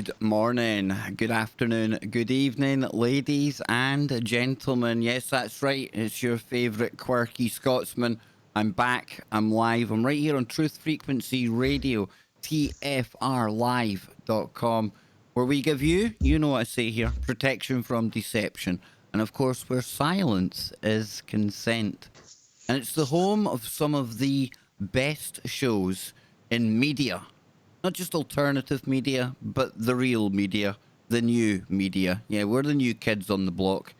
Good morning, good afternoon, good evening, ladies and gentlemen. Yes, that's right. It's your favourite quirky Scotsman. I'm back. I'm live. I'm right here on Truth Frequency Radio, TFRlive.com, where we give you, you know what I say here, protection from deception. And of course, where silence is consent. And it's the home of some of the best shows in media. Not just alternative media, but the real media, the new media. Yeah, we're the new kids on the block.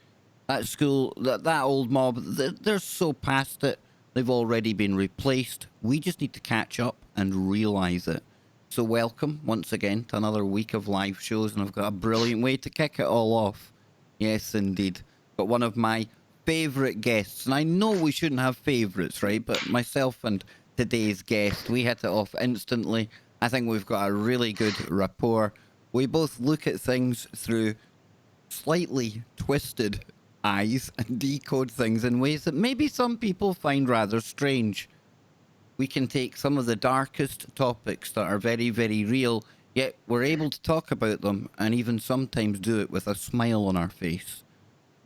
That school, that old mob, they're so past it. They've already been replaced. We just need to catch up and realise it. So welcome once again to another week of live shows, and I've got a brilliant way to kick it all off. Yes, indeed. Got one of my favourite guests, and I know we shouldn't have favourites, right? But myself and today's guest, we hit it off instantly. I think we've got a really good rapport. We both look at things through slightly twisted eyes and decode things in ways that maybe some people find rather strange. We can take some of the darkest topics that are very, very real, yet we're able to talk about them and even sometimes do it with a smile on our face.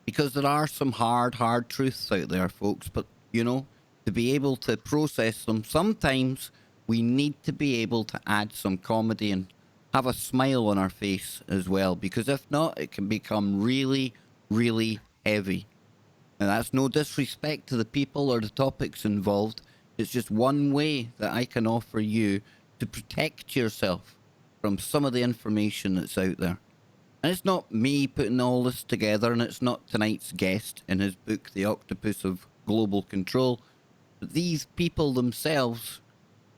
Because there are some hard truths out there, folks, but, you know, to be able to process them, sometimes we need to be able to add some comedy and have a smile on our face as well, because if not, it can become really, really heavy. And that's no disrespect to the people or the topics involved. It's just one way that I can offer you to protect yourself from some of the information that's out there. And it's not me putting all this together, and it's not tonight's guest in his book, The Octopus of Global Control. But these people themselves,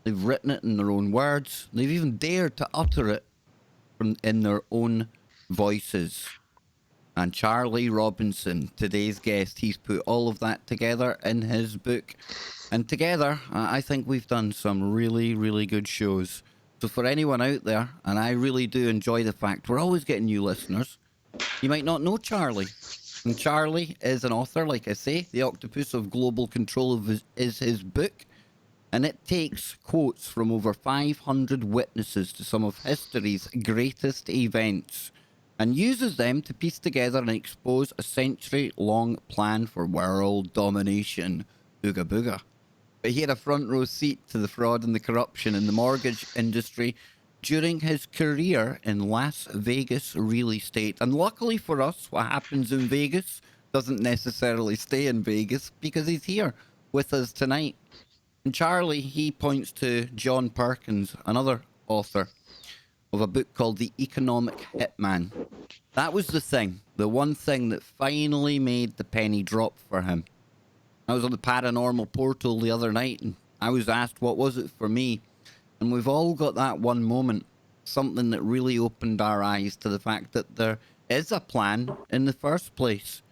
they've written it in their own words. They've even dared to utter it in their own voices. And Charlie Robinson, today's guest, he's put all of that together in his book. And together, I think we've done some really, really good shows. So for anyone out there, and I really do enjoy the fact we're always getting new listeners, you might not know Charlie. And Charlie is an author, like I say. The Octopus of Global Control is his book. And it takes quotes from over 500 witnesses to some of history's greatest events and uses them to piece together and expose a century-long plan for world domination. Booga booga. But he had a front row seat to the fraud and the corruption in the mortgage industry during his career in Las Vegas real estate. And luckily for us, what happens in Vegas doesn't necessarily stay in Vegas, because he's here with us tonight. And Charlie, he points to John Perkins, another author of a book called The Economic Hitman. That was the one thing that finally made the penny drop for him. I was on the paranormal portal the other night, and I was asked, what was it for me? And we've all got that one moment, something that really opened our eyes to the fact that there is a plan in the first place.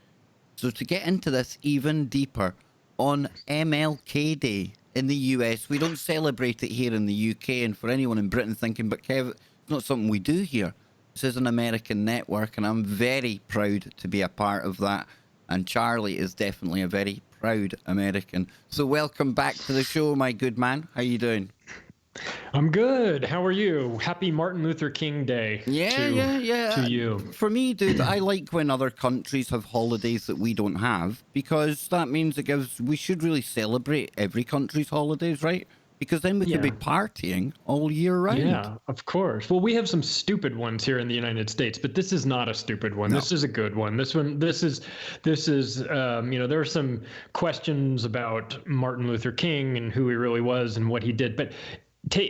So to get into this even deeper, on MLK Day in the US, we don't celebrate it here in the UK, and for anyone in Britain thinking, but Kev, it's not something we do here. This is an American network, and I'm very proud to be a part of that. And Charlie is definitely a very proud American. So welcome back to the show, my good man. How you doing? I'm good. How are you? Happy Martin Luther King Day. Yeah. To you. For me, dude, I like when other countries have holidays that we don't have, because that means we should really celebrate every country's holidays, right? Because then we could be partying all year round. Yeah, of course. Well, we have some stupid ones here in the United States, but this is not a stupid one. No. This is a good one. This is, there are some questions about Martin Luther King and who he really was and what he did, but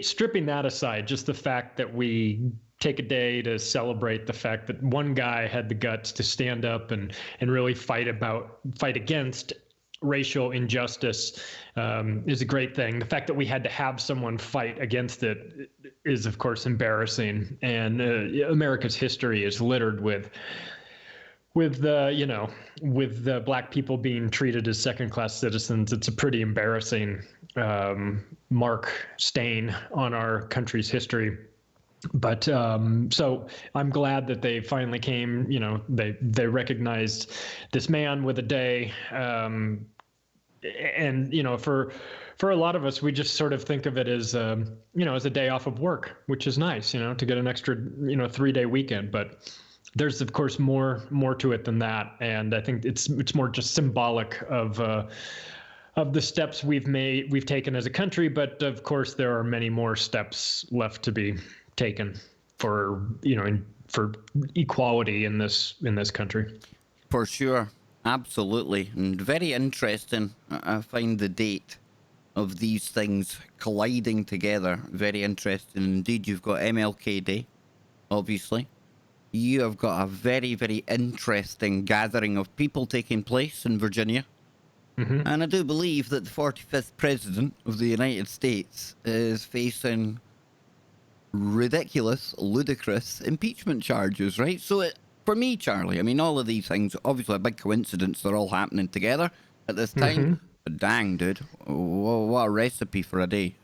stripping that aside, just the fact that we take a day to celebrate the fact that one guy had the guts to stand up and really fight against racial injustice is a great thing. The fact that we had to have someone fight against it is, of course, embarrassing. And America's history is littered with the black people being treated as second-class citizens. It's a pretty embarrassing mark stain on our country's history. But so I'm glad that they finally came. They recognized this man with a day, and for for a lot of us, we just sort of think of it as, as a day off of work, which is nice, to get an extra, 3-day weekend. But there's, of course, more to it than that. And I think it's more just symbolic of the steps we've taken as a country. But of course, there are many more steps left to be taken for, for equality in this country. For sure. Absolutely. And very interesting. I find the date of these things colliding together very interesting indeed. You've got MLK Day, obviously. You have got a very, very interesting gathering of people taking place in Virginia. Mm-hmm. And I do believe that the 45th President of the United States is facing ridiculous, ludicrous impeachment charges, right? So for me, Charlie, I mean, all of these things, obviously a big coincidence, they're all happening together at this time. Mm-hmm. But dang, dude, what a recipe for a day.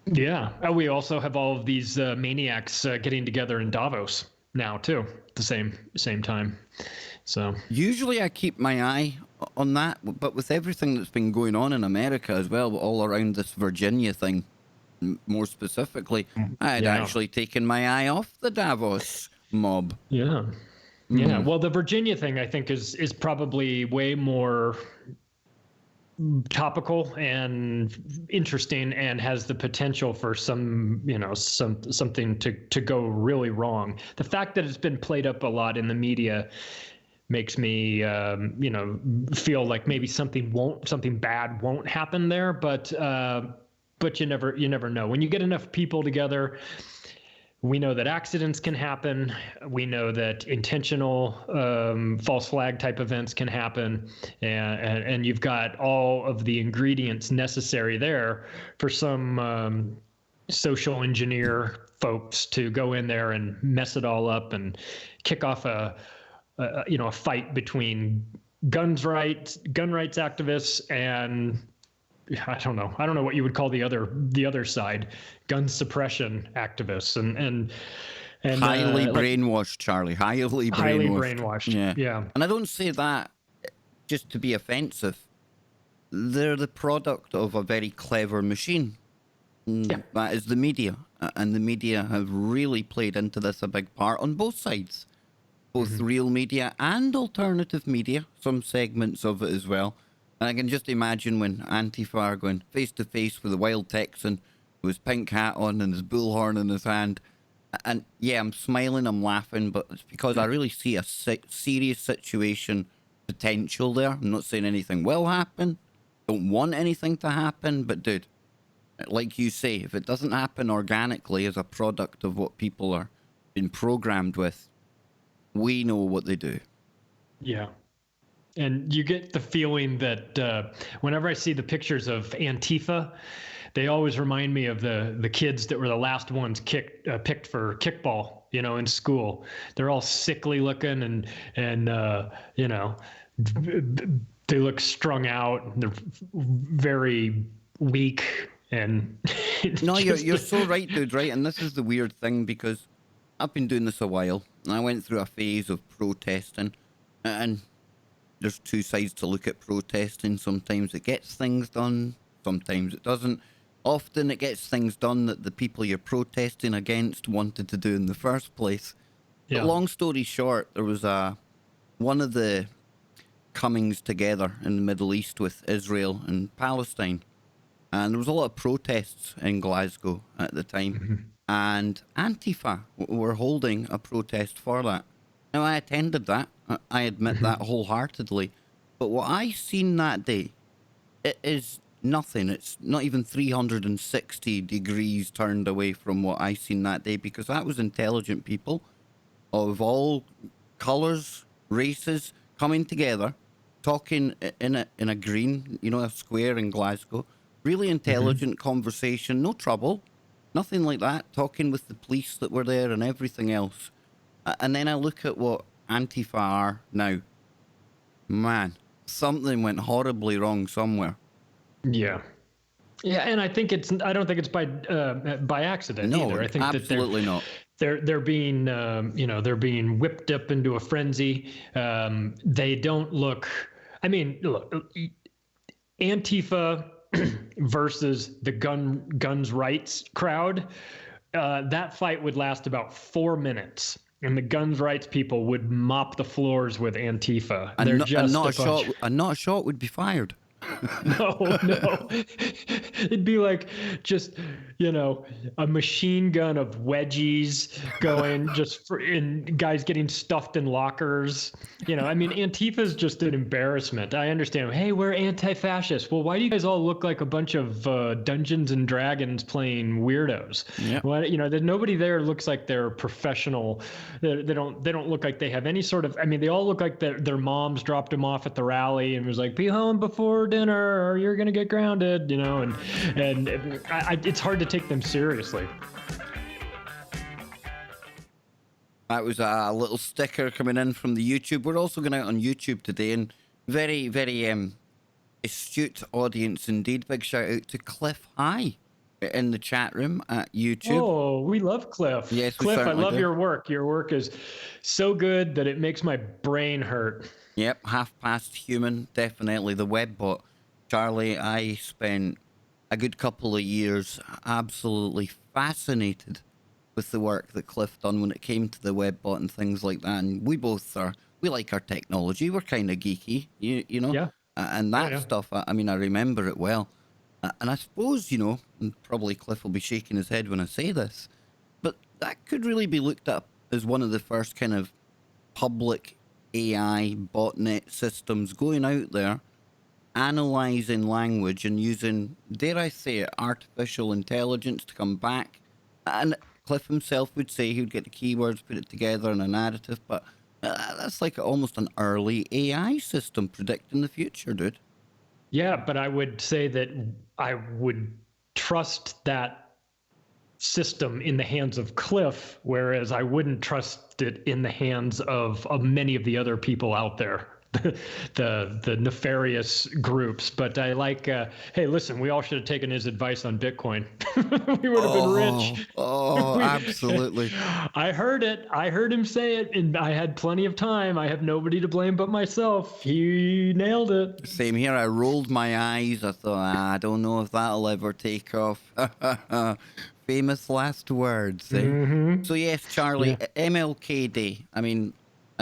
Yeah. We also have all of these maniacs getting together in Davos now, too, at the same time. So usually I keep my eye on that, but with everything that's been going on in America as well, all around this Virginia thing, more specifically, I had actually taken my eye off the Davos mob. Yeah. Yeah. Well, the Virginia thing, I think, is probably way more topical and interesting, and has the potential for something to go really wrong. The fact that it's been played up a lot in the media makes me, feel like maybe something bad won't happen there. But you never know. When you get enough people together, we know that accidents can happen. We know that intentional false flag type events can happen, and you've got all of the ingredients necessary there for some social engineer folks to go in there and mess it all up and kick off a fight between gun rights activists and I don't know what you would call the other side, gun suppression activists and highly brainwashed, Charlie. Highly brainwashed. Yeah. And I don't say that just to be offensive. They're the product of a very clever machine. Yeah. That is the media. And the media have really played into this a big part on both sides. Both real media and alternative media, some segments of it as well. And I can just imagine when Antifa are going face to face with a wild Texan with his pink hat on and his bullhorn in his hand. And yeah, I'm smiling, I'm laughing, but it's because I really see a serious situation potential there. I'm not saying anything will happen. Don't want anything to happen, but dude, like you say, if it doesn't happen organically as a product of what people are being programmed with, we know what they do. Yeah. And you get the feeling that whenever I see the pictures of Antifa, they always remind me of the kids that were the last ones picked for kickball, in school. They're all sickly looking and they look strung out. They're very weak and. No, you're so right, dude. Right, and this is the weird thing because I've been doing this a while, and I went through a phase of protesting, and there's two sides to look at protesting. Sometimes it gets things done, sometimes it doesn't. Often it gets things done that the people you're protesting against wanted to do in the first place. Yeah. But long story short, there was one of the comings together in the Middle East with Israel and Palestine. And there was a lot of protests in Glasgow at the time. Mm-hmm. And Antifa were holding a protest for that. Now, I attended that. I admit that wholeheartedly. But what I seen that day, it is nothing. It's not even 360 degrees turned away from what I seen that day, because that was intelligent people of all colours, races, coming together, talking in a green, a square in Glasgow. Really intelligent conversation, no trouble, nothing like that. Talking with the police that were there and everything else. And then I look at what Antifa are now. Man, something went horribly wrong somewhere. Yeah. Yeah, and I don't think it's by accident either. I think absolutely not. They're being they're being whipped up into a frenzy. They don't look. I mean, look, Antifa versus the guns rights crowd, that fight would last about 4 minutes. And the guns rights people would mop the floors with Antifa. And They're not, just a bunch. not a shot would be fired. No. It'd be like just, a machine gun of wedgies going in guys getting stuffed in lockers. Antifa is just an embarrassment. I understand. Hey, we're anti-fascist. Well, why do you guys all look like a bunch of Dungeons and Dragons playing weirdos? Yep. Well, nobody there looks like they're professional. They don't look like they have any sort of, they all look like their moms dropped them off at the rally and was like, be home before dinner or you're going to get grounded, and it's hard to take them seriously. That was a little sticker coming in from the YouTube. We're also going out on YouTube today, and very, very astute audience indeed. Big shout out to Cliff High in the chat room at YouTube. Oh, we love Cliff. Yes, Cliff, I love do. your work. Your work is so good that it makes my brain hurt. Yep, half past human, definitely the webbot. Charlie, I spent a good couple of years absolutely fascinated with the work that Cliff done when it came to the webbot and things like that. And we both we like our technology. We're kind of geeky, you know? Yeah. And that stuff, I remember it well. And I suppose, and probably Cliff will be shaking his head when I say this, but that could really be looked at as one of the first kind of public AI botnet systems going out there, analyzing language and using, dare I say it, artificial intelligence to come back. And Cliff himself would say he would get the keywords, put it together in a narrative, but that's like almost an early AI system predicting the future, dude. Yeah, but I would say that I would trust that system in the hands of Cliff, whereas I wouldn't trust it in the hands of many of the other people out there, the nefarious groups. But I like, hey, listen, we all should have taken his advice on Bitcoin. We would have been rich. Absolutely. I heard it. I heard him say it, and I had plenty of time. I have nobody to blame but myself. He nailed it. Same here. I rolled my eyes. I thought, I don't know if that'll ever take off. Famous last words. Eh? Mm-hmm. So yes, Charlie, MLK Day. I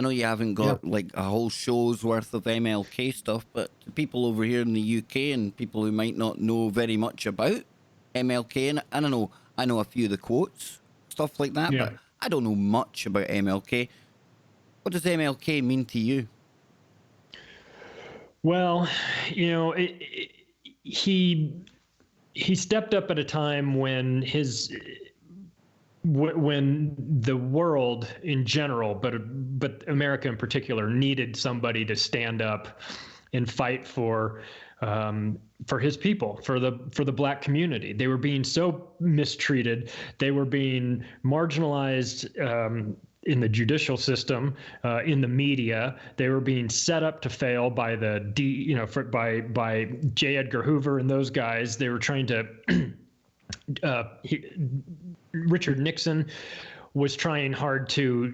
know you haven't got like a whole show's worth of MLK stuff, but to people over here in the UK and people who might not know very much about MLK, and I don't know, I know a few of the quotes, stuff like that, but I don't know much about MLK. What does MLK mean to you? Well, he stepped up at a time when when the world in general, but America in particular, needed somebody to stand up and fight for his people, for the Black community. They were being so mistreated. They were being marginalized in the judicial system, in the media. They were being set up to fail by by J. Edgar Hoover and those guys. They were trying to. Richard Nixon was trying hard to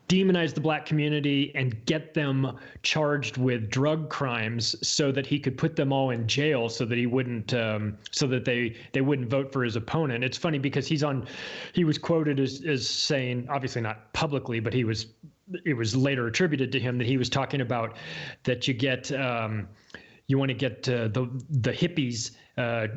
demonize the Black community and get them charged with drug crimes so that he could put them all in jail, so that he wouldn't, so that they wouldn't vote for his opponent. It's funny because he was quoted as saying, obviously not publicly, but it was later attributed to him that he was talking about that you want to get the hippies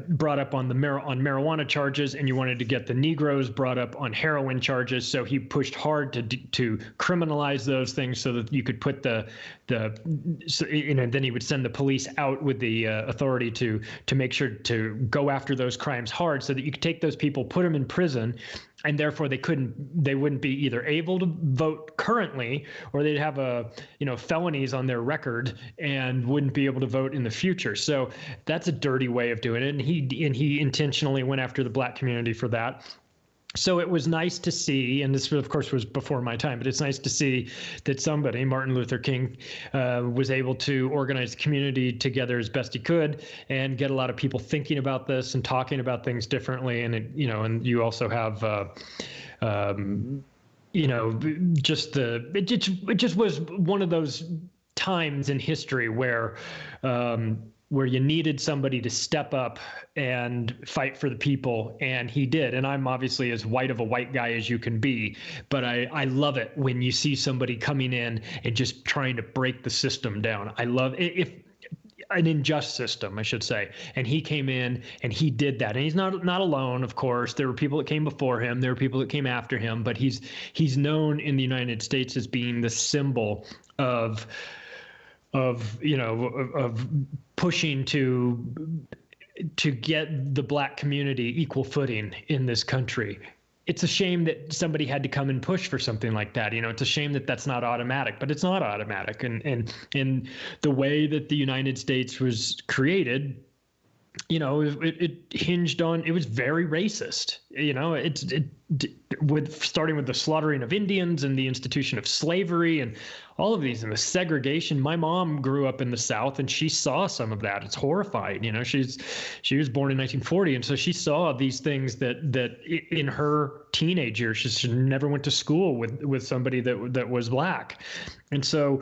brought up on marijuana charges, and you wanted to get the Negroes brought up on heroin charges. So he pushed hard to criminalize those things so that you could put then he would send the police out with the authority to make sure to go after those crimes hard, so that you could take those people, put them in prison, and therefore they wouldn't be either able to vote currently, or they'd have felonies on their record and wouldn't be able to vote in the future. So that's a dirty way of doing it, and he intentionally went after the Black community for that. So it was nice to see, and this of course was before my time, but it's nice to see that somebody, Martin Luther King, was able to organize the community together as best he could and get a lot of people thinking about this and talking about things differently. And and you also have, it just was one of those times in history where where you needed somebody to step up and fight for the people, and he did. And I'm obviously as white of a white guy as you can be, but I love it when you see somebody coming in and just trying to break the system down. I love it. If an unjust system, I should say. And he came in and he did that. And he's not alone, of course. There were people that came before him. There were people that came after him. But he's known in the United States as being the symbol of pushing to get the Black community equal footing in this country. It's a shame that somebody had to come and push for something like that. It's a shame that that's not automatic, but it's not automatic. And the way that the United States was created, it hinged on, it was very racist. Starting with the slaughtering of Indians and the institution of slavery and all of these and the segregation. My mom grew up in the South and she saw some of that. It's horrifying. She was born in 1940, and so she saw these things that in her teenage years. She never went to school with somebody that was Black, and so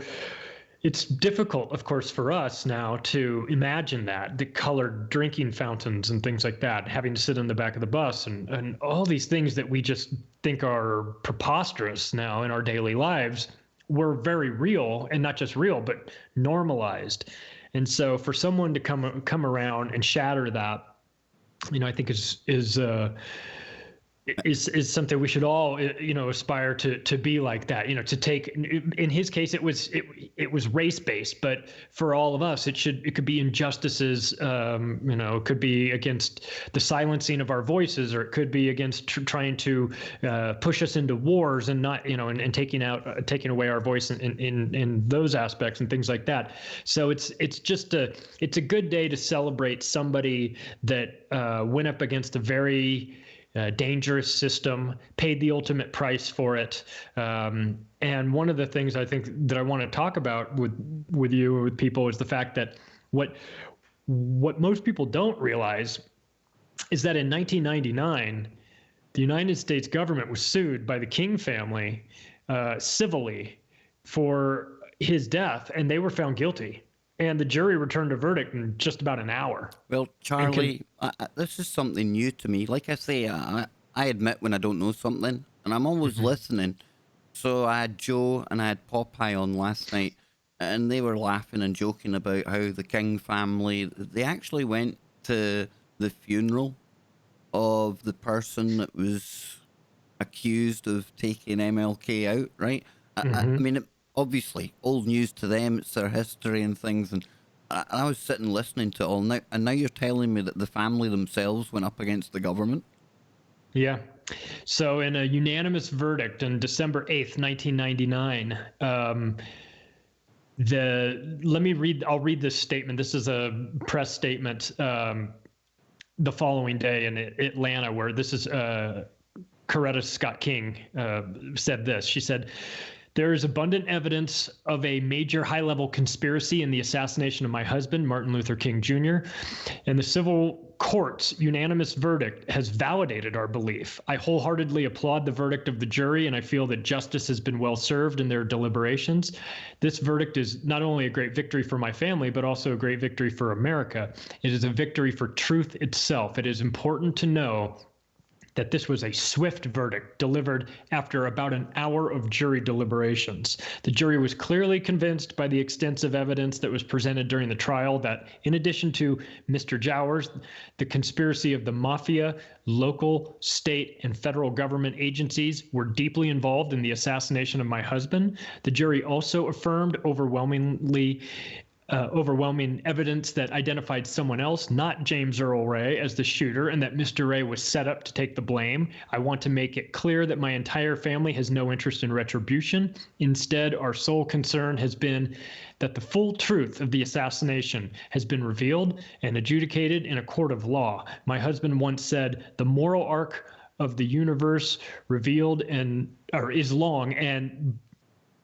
it's difficult, of course, for us now to imagine that, the colored drinking fountains and things like that, having to sit in the back of the bus and all these things that we just think are preposterous now in our daily lives were very real, and not just real, but normalized. And so for someone to come around and shatter that, I think is something we should all aspire to be like that, to take. In his case, it was race based, but for all of us it could be injustices. It could be against the silencing of our voices, or it could be against trying to push us into wars and not and taking away our voice in those aspects and things like that. So it's a good day to celebrate somebody that went up against a very dangerous system, paid the ultimate price for it. And one of the things I think that I want to talk about with you or with people is the fact that what most people don't realize is that in 1999, the United States government was sued by the King family civilly for his death, and they were found guilty. And the jury returned a verdict in just about an hour. Well, Charlie, this is something new to me. Like I say, I admit when I don't know something, and I'm always listening. So I had Joe and I had Popeye on last night, and they were laughing and joking about how the King family, they actually went to the funeral of the person that was accused of taking MLK out, right? I mean, obviously, old news to them, it's their history and things. And I was sitting listening to it all now, and now you're telling me that the family themselves went up against the government? Yeah. So in a unanimous verdict on December 8th, 1999, I'll read this statement. This is a press statement the following day in Atlanta, where this is Coretta Scott King said this. She said, "There is abundant evidence of a major high-level conspiracy in the assassination of my husband, Martin Luther King Jr., and the civil court's unanimous verdict has validated our belief. I wholeheartedly applaud the verdict of the jury, and I feel that justice has been well served in their deliberations. This verdict is not only a great victory for my family, but also a great victory for America. It is a victory for truth itself. It is important to know that this was a swift verdict delivered after about an hour of jury deliberations. The jury was clearly convinced by the extensive evidence that was presented during the trial that, in addition to Mr. Jowers, the conspiracy of the mafia, local, state, and federal government agencies were deeply involved in the assassination of my husband. The jury also affirmed overwhelming evidence that identified someone else, not James Earl Ray, as the shooter, and that Mr. Ray was set up to take the blame. I want to make it clear that my entire family has no interest in retribution. Instead, our sole concern has been that the full truth of the assassination has been revealed and adjudicated in a court of law. My husband once said, the moral arc of the universe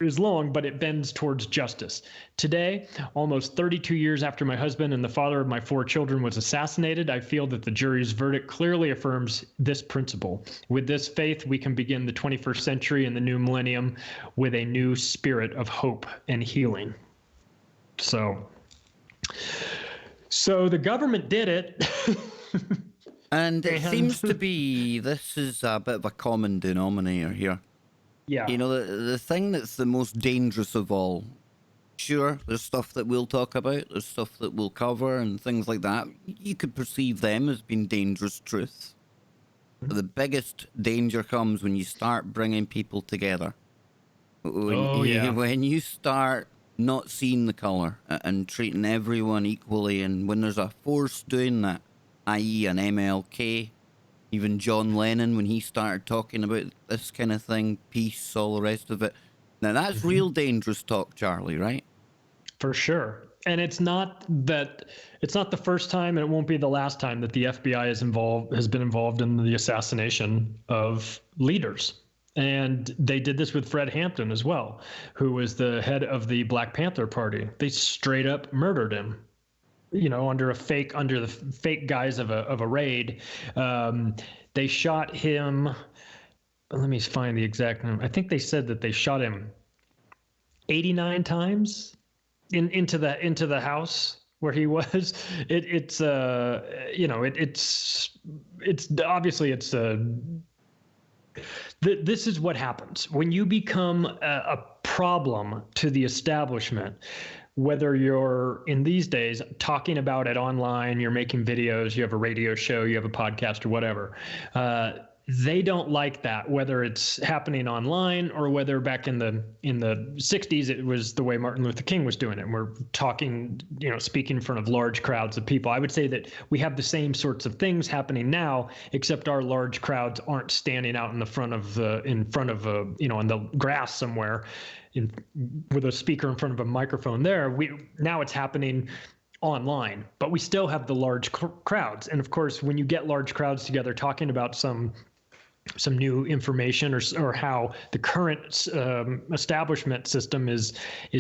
is long, but it bends towards justice. Today, almost 32 years after my husband and the father of my 4 children was assassinated, I feel that the jury's verdict clearly affirms this principle. With this faith, we can begin the 21st century and the new millennium with a new spirit of hope and healing." So So the government did it. And it seems to be, this is a bit of a common denominator here. Yeah. You know, the thing that's the most dangerous of all, sure, there's stuff that we'll talk about, there's stuff that we'll cover and things like that. You could perceive them as being dangerous truths. But the biggest danger comes when you start bringing people together. When you start not seeing the colour and treating everyone equally, and when there's a force doing that, i.e. an MLK, even John Lennon, when he started talking about this kind of thing, peace, all the rest of it. Now that's real dangerous talk, Charlie, right? For sure. And it's not the first time, and it won't be the last time that the FBI has been involved in the assassination of leaders. And they did this with Fred Hampton as well, who was the head of the Black Panther Party. They straight up murdered him, under the fake guise of a raid. They shot him. Let me find the exact number. I think they said that they shot him 89 times into the house where he was. It's obviously this is what happens when you become a problem to the establishment. Whether you're in these days talking about it online, you're making videos, you have a radio show, you have a podcast or whatever, they don't like that, whether it's happening online or whether back in the 60s, it was the way Martin Luther King was doing it. And we're talking, speaking in front of large crowds of people. I would say that we have the same sorts of things happening now, except our large crowds aren't standing out in front of on the grass somewhere with a speaker in front of a microphone there. Now it's happening online, but we still have the large crowds. And of course, when you get large crowds together talking about some new information or how the current establishment system is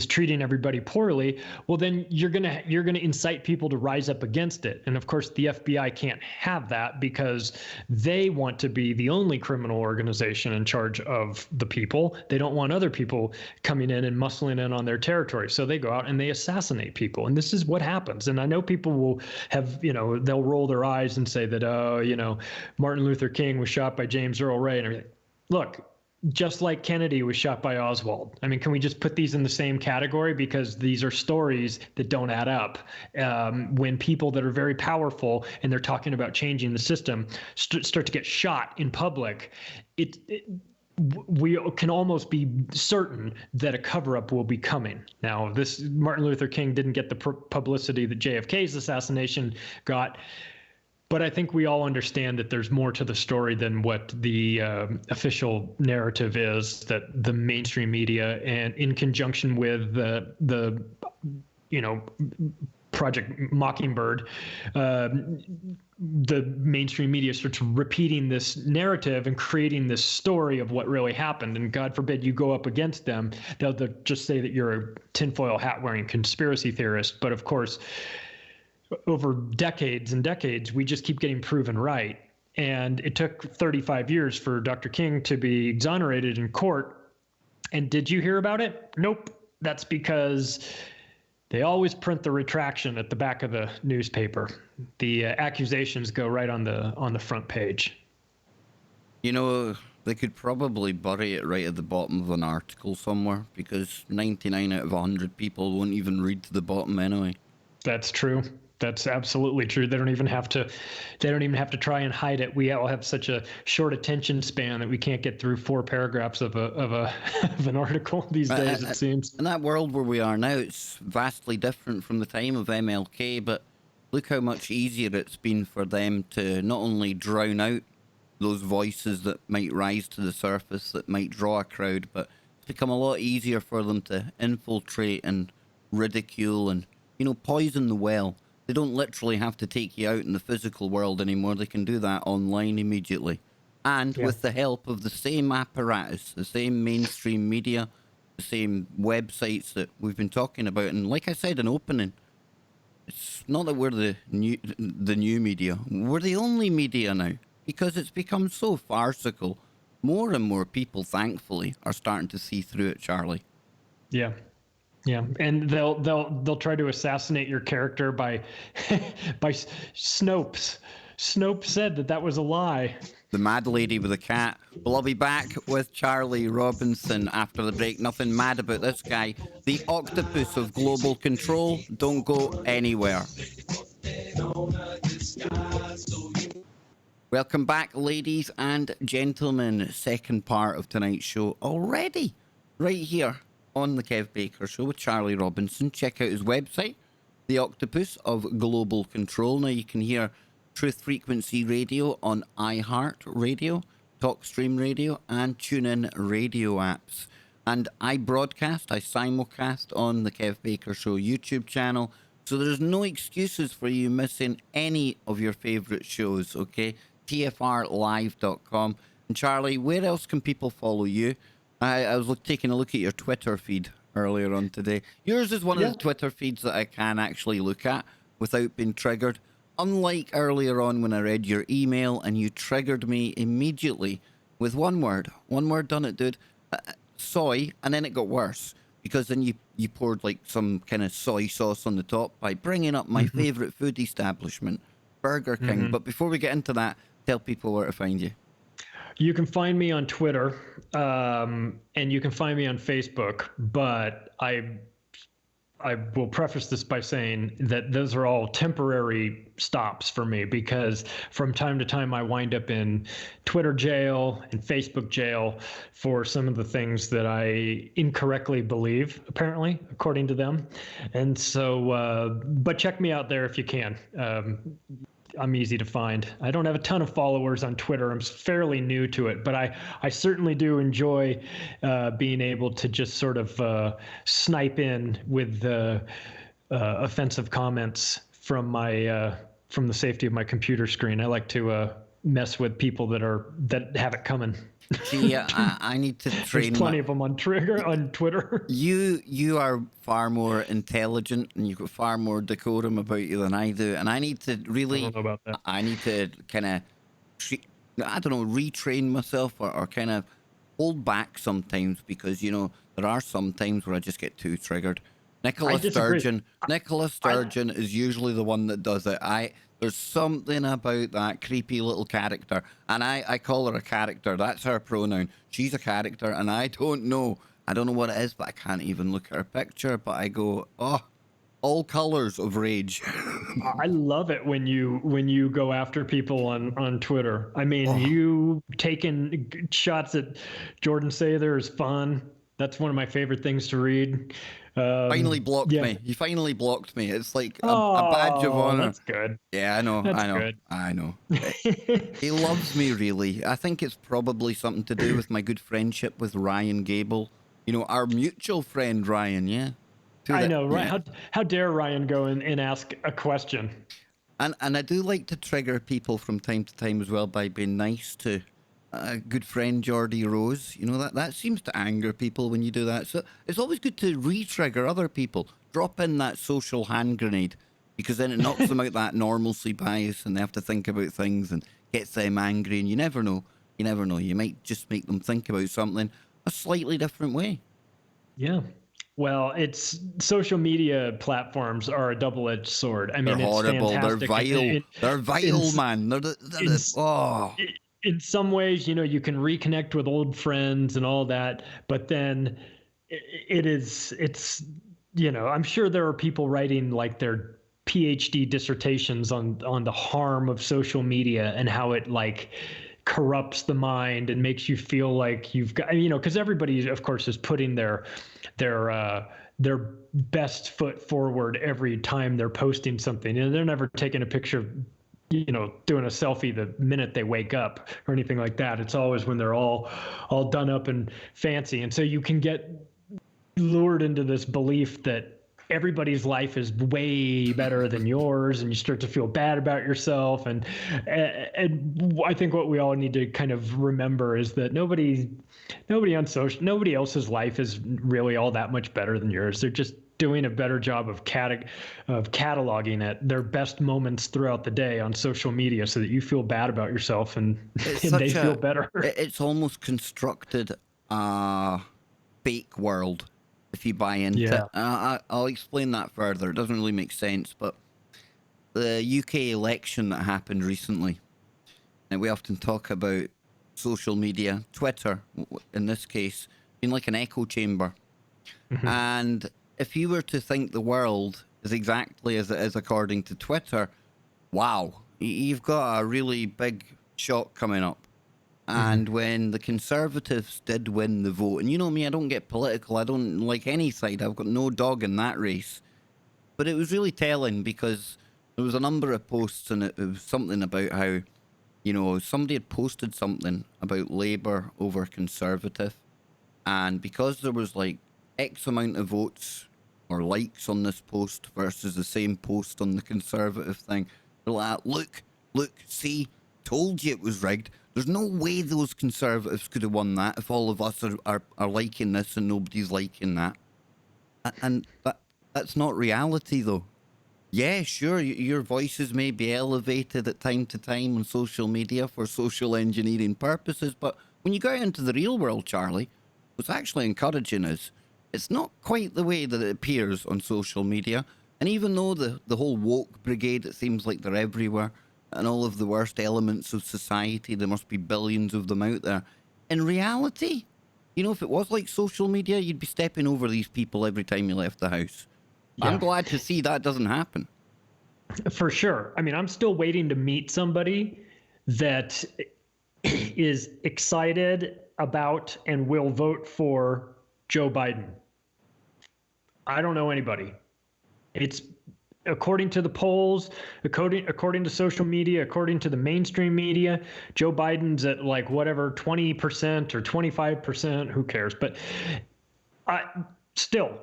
treating everybody poorly, well, then you're gonna incite people to rise up against it. And of course, the FBI can't have that because they want to be the only criminal organization in charge of the people. They don't want other people coming in and muscling in on their territory. So they go out and they assassinate people. And this is what happens. And I know people will have, they'll roll their eyes and say that, Martin Luther King was shot by James Earl Ray and everything. Look, just like Kennedy was shot by Oswald. I mean, can we just put these in the same category? Because these are stories that don't add up. When people that are very powerful and they're talking about changing the system start to get shot in public, we can almost be certain that a cover-up will be coming. Now, Martin Luther King didn't get the publicity that JFK's assassination got, but I think we all understand that there's more to the story than what the official narrative is, that the mainstream media, and in conjunction with the Project Mockingbird, the mainstream media starts repeating this narrative and creating this story of what really happened. And God forbid you go up against them, they'll just say that you're a tinfoil hat wearing conspiracy theorist. But of course, over decades and decades, we just keep getting proven right. And it took 35 years for Dr. King to be exonerated in court. And did you hear about it? Nope. That's because they always print the retraction at the back of the newspaper. The accusations go right on the front page. They could probably bury it right at the bottom of an article somewhere, because 99 out of 100 people won't even read to the bottom anyway. That's true. That's absolutely true. They don't even have to try and hide it. We all have such a short attention span that we can't get through 4 paragraphs of an article these days, it seems. In that world where we are now, it's vastly different from the time of MLK, but look how much easier it's been for them to not only drown out those voices that might rise to the surface, that might draw a crowd, but it's become a lot easier for them to infiltrate and ridicule and, poison the well. They don't literally have to take you out in the physical world anymore. They can do that online immediately. And with the help of the same apparatus, the same mainstream media, the same websites that we've been talking about. And like I said in opening, it's not that we're the new media. We're the only media now, because it's become so farcical. More and more people, thankfully, are starting to see through it, Charlie. Yeah. Yeah, and they'll try to assassinate your character by by Snopes. Snopes said that was a lie. The mad lady with a cat. Well, I'll be back with Charlie Robinson after the break. Nothing mad about this guy. The octopus of global control. Don't go anywhere. Welcome back, ladies and gentlemen. Second part of tonight's show already. Right here on the Kev Baker Show with Charlie Robinson. Check out his website, The Octopus of Global Control. Now you can hear Truth Frequency Radio on iHeart Radio, TalkStream Radio, and TuneIn Radio apps. And I simulcast on the Kev Baker Show YouTube channel. So there's no excuses for you missing any of your favourite shows, okay? TFRlive.com. And Charlie, where else can people follow you? I was taking a look at your Twitter feed earlier on today. Yours is one of the Twitter feeds that I can actually look at without being triggered. Unlike earlier on when I read your email and you triggered me immediately with one word. One word done it, dude. Soy, and then it got worse. Because then you poured like some kind of soy sauce on the top by bringing up my favourite food establishment, Burger King. But before we get into that, tell people where to find you. You can find me on Twitter, and you can find me on Facebook, but I will preface this by saying that those are all temporary stops for me, because from time to time I wind up in Twitter jail and Facebook jail for some of the things that I incorrectly believe, apparently, according to them. And so, but check me out there if you can. I'm easy to find. I don't have a ton of followers on Twitter. I'm fairly new to it, but I certainly do enjoy being able to just sort of snipe in with offensive comments from the safety of my computer screen. I like to mess with people that have it coming. See, I need to train. There's plenty of them on Twitter. You are far more intelligent and you've got far more decorum about you than I do, and I need to really. I don't know about that. I need to kind of, retrain myself or kind of hold back sometimes, because there are some times where I just get too triggered. Nicola Sturgeon is usually the one that does it. There's something about that creepy little character, and I call her a character. That's her pronoun. She's a character, and I don't know what it is, but I can't even look at her picture. But I go, oh, all colors of rage. I love it when you go after people on Twitter. I mean, you taking shots at Jordan Sather is fun. That's one of my favorite things to read. Finally blocked me. You finally blocked me. It's like a badge of honor. That's good. Yeah, I know. Good. I know. He loves me, really. I think it's probably something to do with my good friendship with Ryan Gable. Our mutual friend Ryan. Yeah. I know, right? Yeah. How dare Ryan go and ask a question? And I do like to trigger people from time to time as well by being nice to a good friend Geordie Rose. That seems to anger people when you do that. So it's always good to re-trigger other people. Drop in that social hand grenade, because then it knocks them out that normalcy bias and they have to think about things and gets them angry. And you never know. You might just make them think about something a slightly different way. Yeah. Well, it's social media platforms are a double-edged sword. I mean, they're horrible. Fantastic. They're vile, man. In some ways, you can reconnect with old friends and all that, but then it's I'm sure there are people writing like their PhD dissertations on the harm of social media and how it like corrupts the mind and makes you feel like you've got, because everybody, of course, is putting their best foot forward every time they're posting something. They're never taking a picture, doing a selfie the minute they wake up or anything like that. It's always when they're all done up and fancy. And so you can get lured into this belief that everybody's life is way better than yours, and you start to feel bad about yourself. And I think what we all need to kind of remember is that nobody else's life is really all that much better than yours. They're just doing a better job of cataloging their best moments throughout the day on social media, so that you feel bad about yourself and they feel better. It's almost constructed a fake world. if you buy into Yeah. it. I'll explain that further. It doesn't really make sense, but the UK election that happened recently, and we often talk about social media, Twitter in this case, being like an echo chamber. And if you were to think the world is exactly as it is according to Twitter, wow, you've got a really big shock coming up. And when the Conservatives did win the vote, and you know me, I don't get political, I don't like any side, I've got no dog in that race. But it was really telling because there was a number of posts, and it was something about how, you know, somebody had posted something about Labour over Conservative. And because there was like X amount of votes or likes on this post versus the same post on the Conservative thing, they're like, look, see, told you it was rigged. There's no way those Conservatives could have won that if all of us are liking this and nobody's liking that. And that's not reality, though. Yeah, sure, your voices may be elevated at time to time on social media for social engineering purposes, but when you go out into the real world, Charlie, what's actually encouraging is it's not quite the way that it appears on social media. And even though the whole woke brigade, it seems like they're everywhere, and all of the worst elements of society, there must be billions of them out there. In reality, you know, if it was like social media, you'd be stepping over these people every time you left the house. Yeah. I'm glad to see that doesn't happen. For sure. I mean, I'm still waiting to meet somebody that is excited about and will vote for Joe Biden. I don't know anybody. It's according to the polls, according to social media, according to the mainstream media, Joe Biden's at like whatever 20% or 25%, who cares? But I still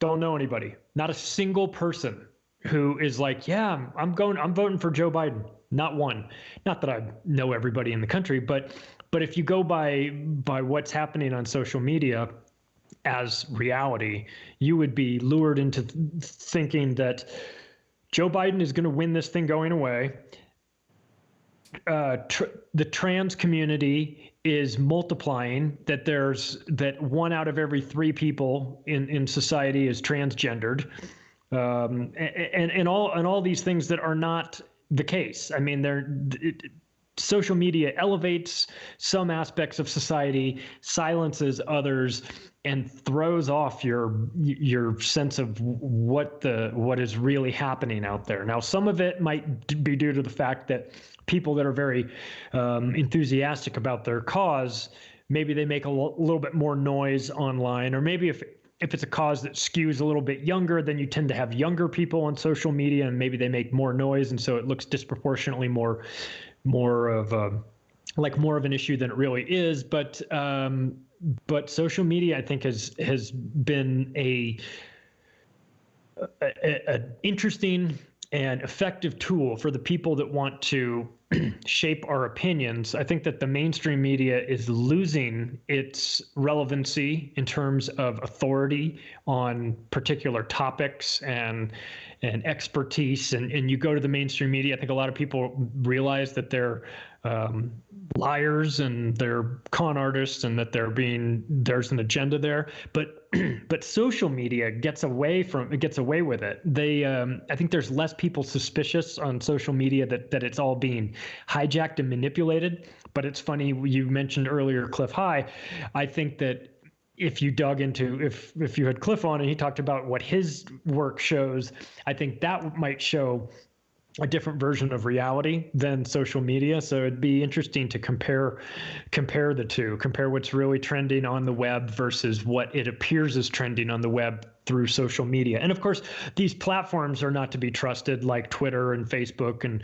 don't know anybody. Not a single person who is like, yeah, I'm voting for Joe Biden. Not one. Not that I know everybody in the country, but if you go by what's happening on social media as reality, you would be lured into thinking that Joe Biden is going to win this thing going away. The trans community is multiplying, that 1 out of every 3 people in society is transgendered, and all these things that are not the case. I mean, social media elevates some aspects of society, silences others, and throws off your sense of what is really happening out there. Now, some of it might be due to the fact that people that are very enthusiastic about their cause, maybe they make a little bit more noise online, or maybe if it's a cause that skews a little bit younger, then you tend to have younger people on social media, and maybe they make more noise, and so it looks disproportionately more of an issue than it really is. But social media, I think, has been an interesting and effective tool for the people that want to shape our opinions. I think that the mainstream media is losing its relevancy in terms of authority on particular topics and expertise. And you go to the mainstream media, I think a lot of people realize that they're liars and they're con artists, and that there's an agenda there. But social media gets away with it. I think there's less people suspicious on social media that it's all being hijacked and manipulated. But it's funny, you mentioned earlier Cliff High. I think that if you dug into, if you had Cliff on and he talked about what his work shows, I think that might show a different version of reality than social media. So it'd be interesting to compare the two, compare what's really trending on the web versus what it appears is trending on the web through social media. And of course, these platforms are not to be trusted, like Twitter and Facebook and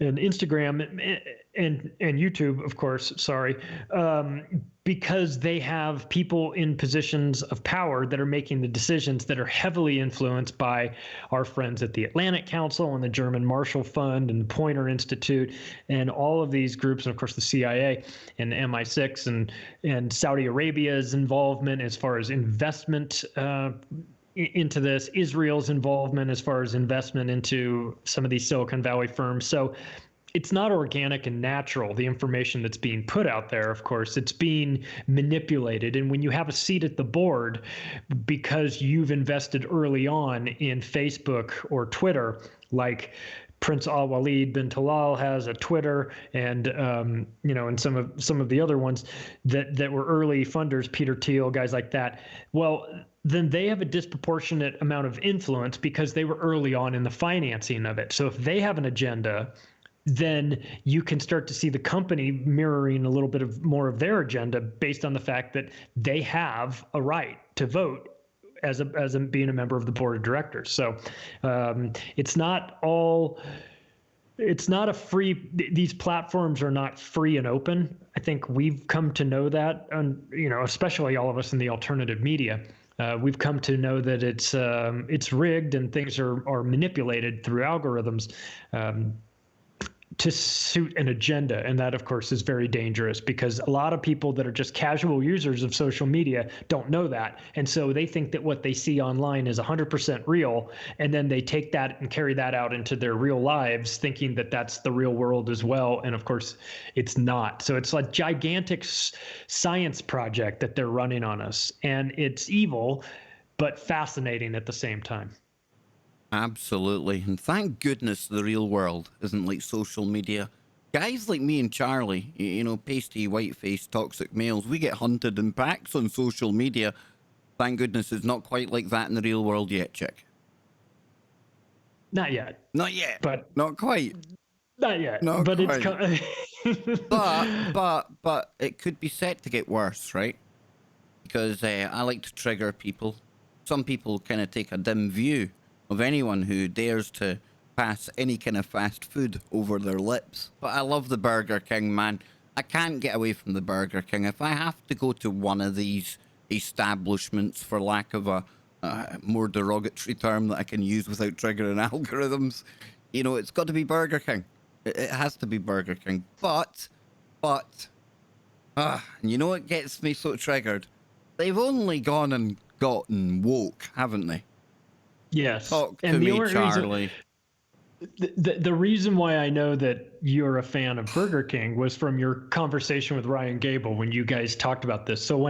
Instagram and YouTube, of course, because they have people in positions of power that are making the decisions that are heavily influenced by our friends at the Atlantic Council and the German Marshall Fund and the Poynter Institute and all of these groups, and of course the CIA and the MI6 and Saudi Arabia's involvement as far as investment into this, Israel's involvement as far as investment into some of these Silicon Valley firms. So it's not organic and natural, the information that's being put out there. Of course, it's being manipulated. And when you have a seat at the board because you've invested early on in Facebook or Twitter, like Prince Al Walid bin Talal has a Twitter, and and some of the other ones that were early funders, Peter Thiel, guys like that. Well, then they have a disproportionate amount of influence because they were early on in the financing of it. So if they have an agenda, then you can start to see the company mirroring a little bit of more of their agenda based on the fact that they have a right to vote as being a member of the board of directors. So it's not a free, these platforms are not free and open. I think we've come to know that, especially all of us in the alternative media. We've come to know that it's rigged and things are manipulated through algorithms to suit an agenda. And that, of course, is very dangerous because a lot of people that are just casual users of social media don't know that. And so they think that what they see online is 100% real. And then they take that and carry that out into their real lives, thinking that that's the real world as well. And of course, it's not. So it's a gigantic science project that they're running on us. And it's evil, but fascinating at the same time. Absolutely. And thank goodness the real world isn't like social media. Guys like me and Charlie, pasty, white-faced, toxic males, we get hunted in packs on social media. Thank goodness it's not quite like that in the real world yet, chick. Not yet. Not yet. But not quite. Not yet. Not but quite. It's but it could be set to get worse, right? Because I like to trigger people. Some people kind of take a dim view of anyone who dares to pass any kind of fast food over their lips. But I love the Burger King, man. I can't get away from the Burger King. If I have to go to one of these establishments, for lack of a more derogatory term that I can use without triggering algorithms, it's got to be Burger King. It has to be Burger King. But, and you know what gets me so triggered? They've only gone and gotten woke, haven't they? Yes. Talk to me, Charlie. The reason why I know that you're a fan of Burger King was from your conversation with Ryan Gable when you guys talked about this. So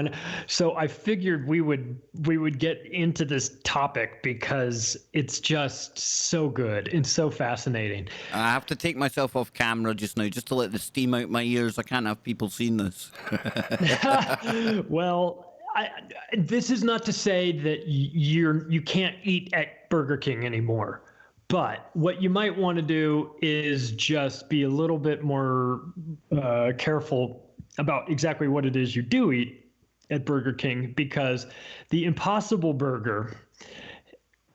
I figured we would get into this topic because it's just so good and so fascinating. I have to take myself off camera just now, just to let the steam out my ears. I can't have people seeing this. Well, this is not to say that you can't eat at Burger King anymore, but what you might want to do is just be a little bit more careful about exactly what it is you do eat at Burger King, because the Impossible Burger,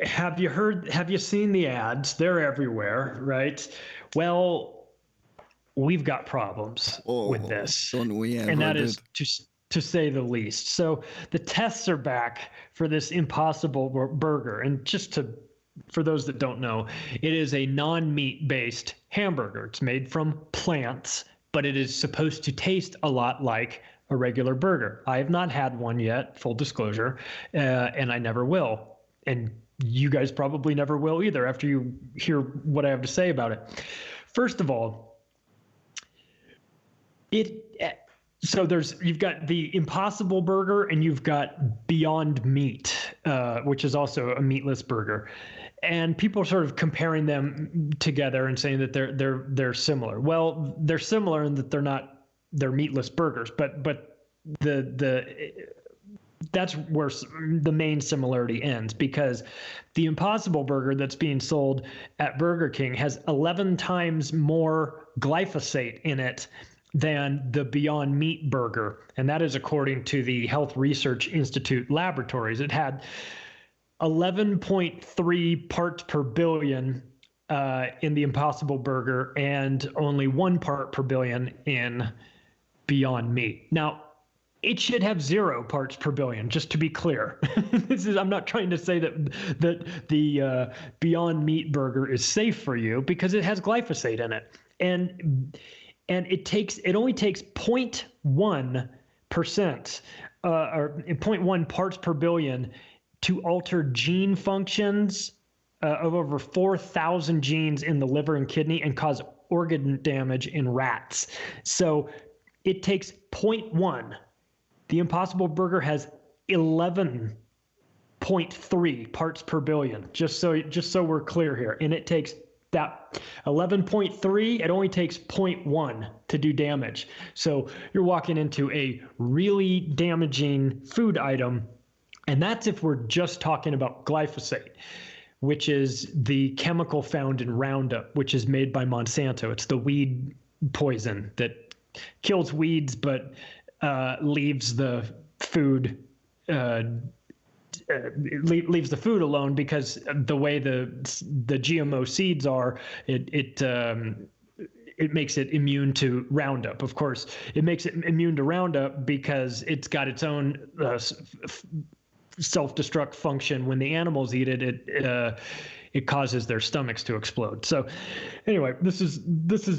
have you seen the ads? They're everywhere, right? Well, we've got problems with this. Don't we ever, and that is to say the least. So the tests are back for this Impossible Burger. And for those that don't know, it is a non-meat based hamburger. It's made from plants, but it is supposed to taste a lot like a regular burger. I have not had one yet, full disclosure, and I never will. And you guys probably never will either after you hear what I have to say about it. First of all, you've got the Impossible Burger and you've got Beyond Meat, which is also a meatless burger. And people are sort of comparing them together and saying that they're similar. Well, they're similar in that they're meatless burgers, but that's where the main similarity ends, because the Impossible Burger that's being sold at Burger King has 11 times more glyphosate in it than the Beyond Meat burger. And that is according to the Health Research Institute laboratories. It had 11.3 parts per billion in the Impossible Burger and only 1 part per billion in Beyond Meat. Now, it should have 0 parts per billion, just to be clear. I'm not trying to say that the Beyond Meat burger is safe for you, because it has glyphosate in it. And it only takes 0.1% or 0.1 parts per billion to alter gene functions of over 4,000 genes in the liver and kidney and cause organ damage in rats. So it takes 0.1. The Impossible Burger has 11.3 parts per billion, just so we're clear here. And it takes that 11.3, it only takes 0.1 to do damage. So you're walking into a really damaging food item. And that's if we're just talking about glyphosate, which is the chemical found in Roundup, which is made by Monsanto. It's the weed poison that kills weeds but leaves the food leaves the food alone, because the way the GMO seeds are, it makes it immune to Roundup. Of course, it makes it immune to Roundup because it's got its own self-destruct function. When the animals eat it, it causes their stomachs to explode. So anyway, this is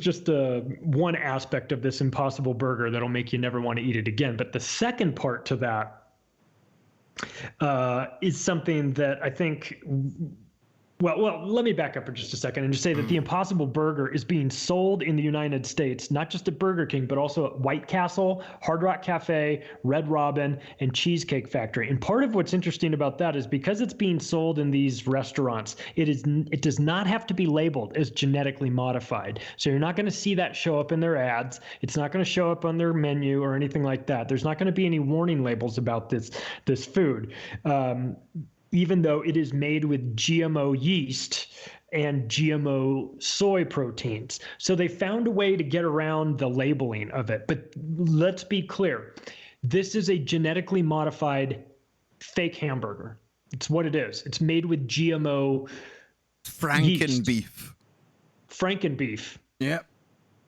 just one aspect of this Impossible Burger that'll make you never want to eat it again. But the second part to that is something that I think, well, let me back up for just a second and just say that the Impossible Burger is being sold in the United States, not just at Burger King, but also at White Castle, Hard Rock Cafe, Red Robin, and Cheesecake Factory. And part of what's interesting about that is because it's being sold in these restaurants, it does not have to be labeled as genetically modified. So you're not going to see that show up in their ads. It's not going to show up on their menu or anything like that. There's not going to be any warning labels about this food. Even though it is made with GMO yeast and GMO soy proteins. So they found a way to get around the labeling of it. But let's be clear. This is a genetically modified fake hamburger. It's what it is. It's made with GMO Franken yeast. beef. Franken beef. Yep.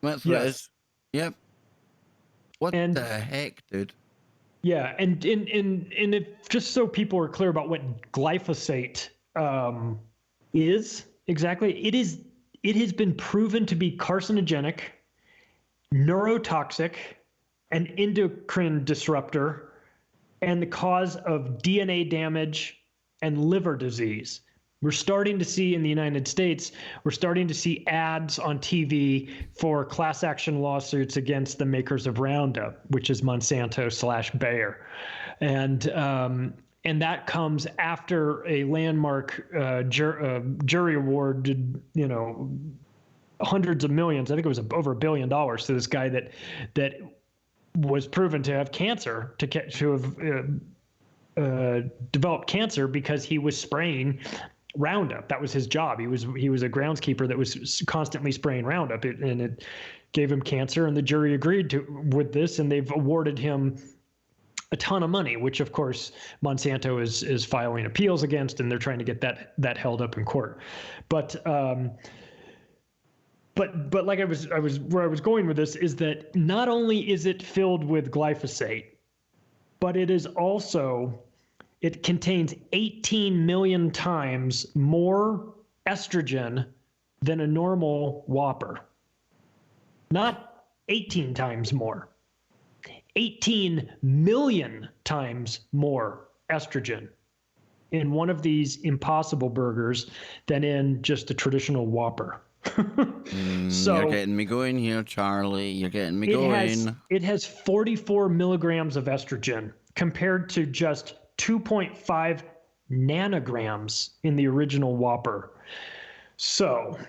That's what it is. Yep. What the heck, dude? Yeah, and if, just so people are clear about what glyphosate is exactly, it has been proven to be carcinogenic, neurotoxic, an endocrine disruptor, and the cause of DNA damage and liver disease. We're starting to see in the United States, we're starting to see ads on TV for class action lawsuits against the makers of Roundup, which is Monsanto/Bayer. And that comes after a landmark jury award, hundreds of millions. I think it was over $1 billion to this guy that was proven to have cancer, to have developed cancer because he was spraying Roundup. That was his job. He was a groundskeeper that was constantly spraying Roundup, and it gave him cancer. And the jury agreed with this, and they've awarded him a ton of money, which of course Monsanto is filing appeals against, and they're trying to get that held up in court. But like I was where I was going with this is that not only is it filled with glyphosate, but it contains 18 million times more estrogen than a normal Whopper. Not 18 times more. 18 million times more estrogen in one of these Impossible Burgers than in just a traditional Whopper. So you're getting me going here, Charlie. You're getting me going. It has 44 milligrams of estrogen compared to just 2.5 nanograms in the original Whopper. So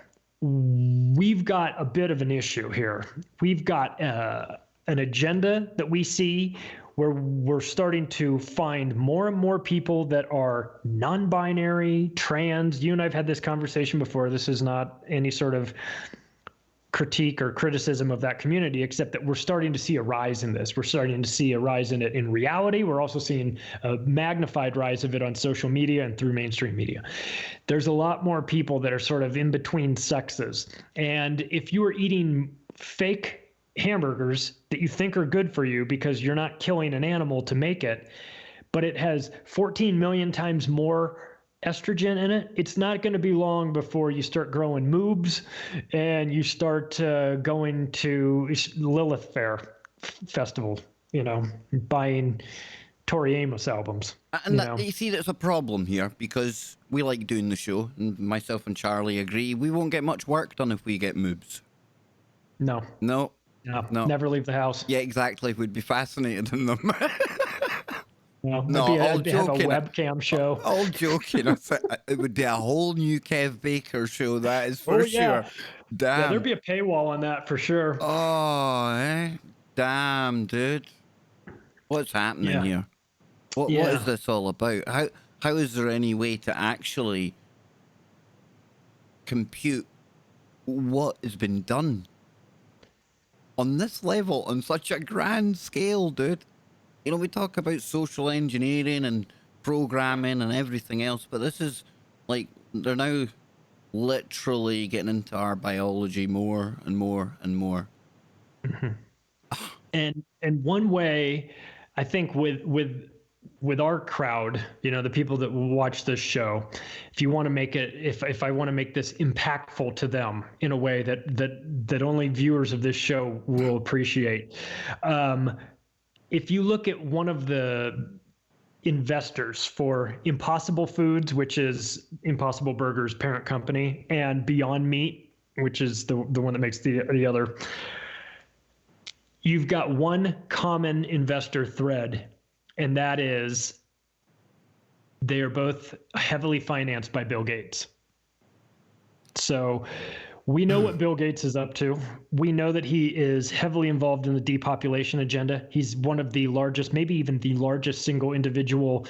we've got a bit of an issue here. We've got an agenda that we see where we're starting to find more and more people that are non-binary, trans. You and I've had this conversation before. This is not any sort of critique or criticism of that community, except that we're starting to see a rise in this. We're starting to see a rise in it in reality. We're also seeing a magnified rise of it on social media and through mainstream media. There's a lot more people that are sort of in between sexes. And if you are eating fake hamburgers that you think are good for you because you're not killing an animal to make it, but it has 14 million times more estrogen in it, it's not going to be long before you start growing moobs and you start going to Lilith Fair Festival, buying Tori Amos albums. And you see, there's a problem here because we like doing the show, and myself and Charlie agree we won't get much work done if we get moobs. No. No. No. Never leave the house. Yeah, exactly. We'd be fascinated in them. No, I'd have a webcam show. All joking. It would be a whole new Kev Baker show, that is for sure. Damn. Yeah, there'd be a paywall on that for sure. Oh, damn, dude. What's happening here? What is this all about? How is there any way to actually compute what has been done on this level, on such a grand scale, dude? You know, we talk about social engineering and programming and everything else, but this is like, they're now literally getting into our biology more and more and more. And one way, I think with our crowd, you know, the people that watch this show, if you want to make it, if I want to make this impactful to them in a way that only viewers of this show will appreciate, if you look at one of the investors for Impossible Foods, which is Impossible Burger's parent company, and Beyond Meat, which is the one that makes the other, you've got one common investor thread, and that is they are both heavily financed by Bill Gates. So we know what Bill Gates is up to. We know that he is heavily involved in the depopulation agenda. He's one of the largest, maybe even the largest single individual,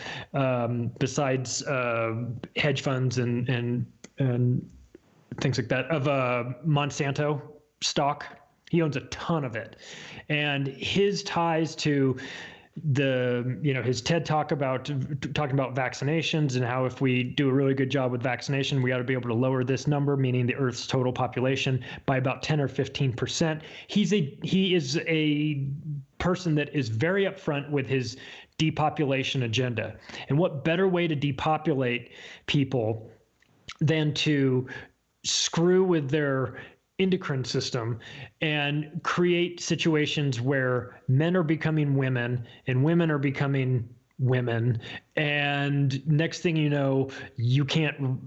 besides hedge funds and things like that, of Monsanto stock. He owns a ton of it. And his ties to his TED talk about talking about vaccinations and how if we do a really good job with vaccination, we ought to be able to lower this number, meaning the Earth's total population, by about 10 or 15%. He is a person that is very upfront with his depopulation agenda. And what better way to depopulate people than to screw with their endocrine system and create situations where men are becoming women and women are becoming women, and next thing you know, you can't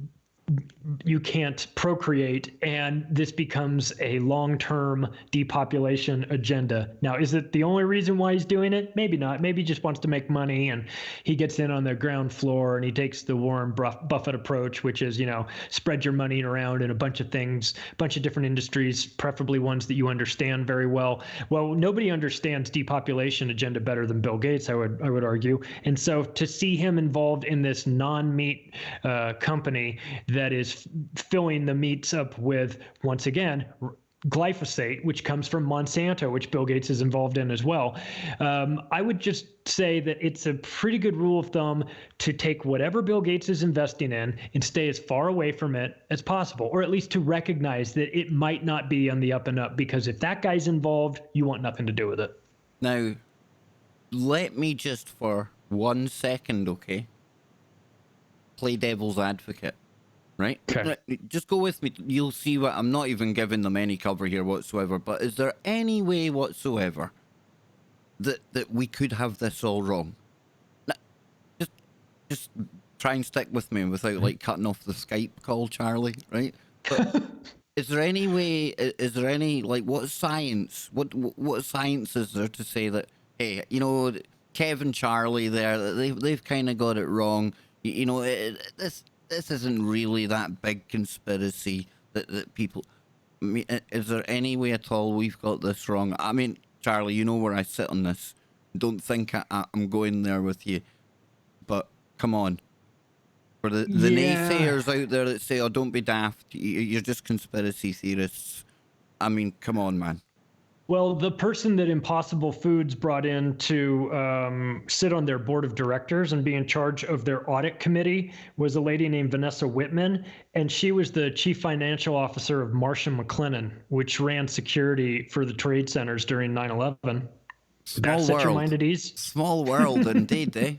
procreate, and this becomes a long-term depopulation agenda. Now, is it the only reason why he's doing it? Maybe not. Maybe he just wants to make money, and he gets in on the ground floor and he takes the Warren Buffett approach, which is, spread your money around in a bunch of things, a bunch of different industries, preferably ones that you understand very well. Well, nobody understands depopulation agenda better than Bill Gates, I would argue. And so to see him involved in this non-meat company that is filling the meats up with, once again, glyphosate, which comes from Monsanto, which Bill Gates is involved in as well. I would just say that it's a pretty good rule of thumb to take whatever Bill Gates is investing in and stay as far away from it as possible, or at least to recognize that it might not be on the up and up, because if that guy's involved, you want nothing to do with it. Now, let me just for 1 second, okay, play devil's advocate. Right? Okay. Just go with me. You'll see what I'm not even giving them any cover here whatsoever. But is there any way whatsoever that we could have this all wrong? Now, just try and stick with me without like cutting off the Skype call, Charlie. Right? But is there any way? Is there any what science? What science is there to say that Kev and Charlie there, they've kind of got it wrong. This isn't really that big conspiracy that people... I mean, is there any way at all we've got this wrong? I mean, Charlie, you know where I sit on this. Don't think I'm going there with you. But come on. For the naysayers out there that say, oh, don't be daft, you're just conspiracy theorists. I mean, come on, man. Well, the person that Impossible Foods brought in to sit on their board of directors and be in charge of their audit committee was a lady named Vanessa Whitman, and she was the chief financial officer of Marsh & McLennan, which ran security for the trade centers during 9/11. Small world. Small world, indeed, eh?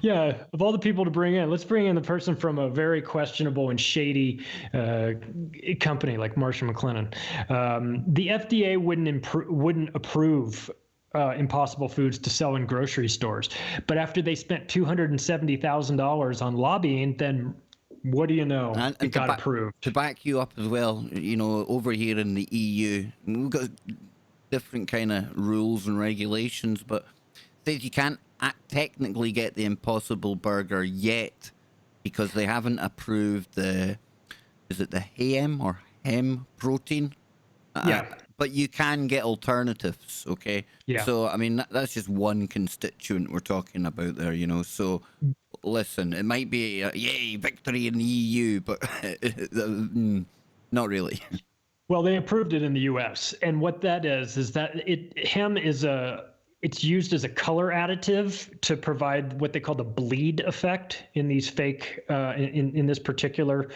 Yeah, of all the people to bring in, let's bring in the person from a very questionable and shady company like Marsh & McLennan. The FDA wouldn't approve Impossible Foods to sell in grocery stores, but after they spent $270,000 on lobbying, then what do you know? And It got approved. To back you up as well, you know, over here in the EU, we've got different kind of rules and regulations, but says you can't technically get the Impossible Burger yet because they haven't approved is it the ham or hem protein? Yeah. But you can get alternatives, okay? Yeah. So, I mean, that's just one constituent we're talking about there, you know? So, listen, it might be, yay, victory in the EU, but not really. Well, they approved it in the U.S., and what that is that hem is it's used as a color additive to provide what they call the bleed effect in these fake in this particular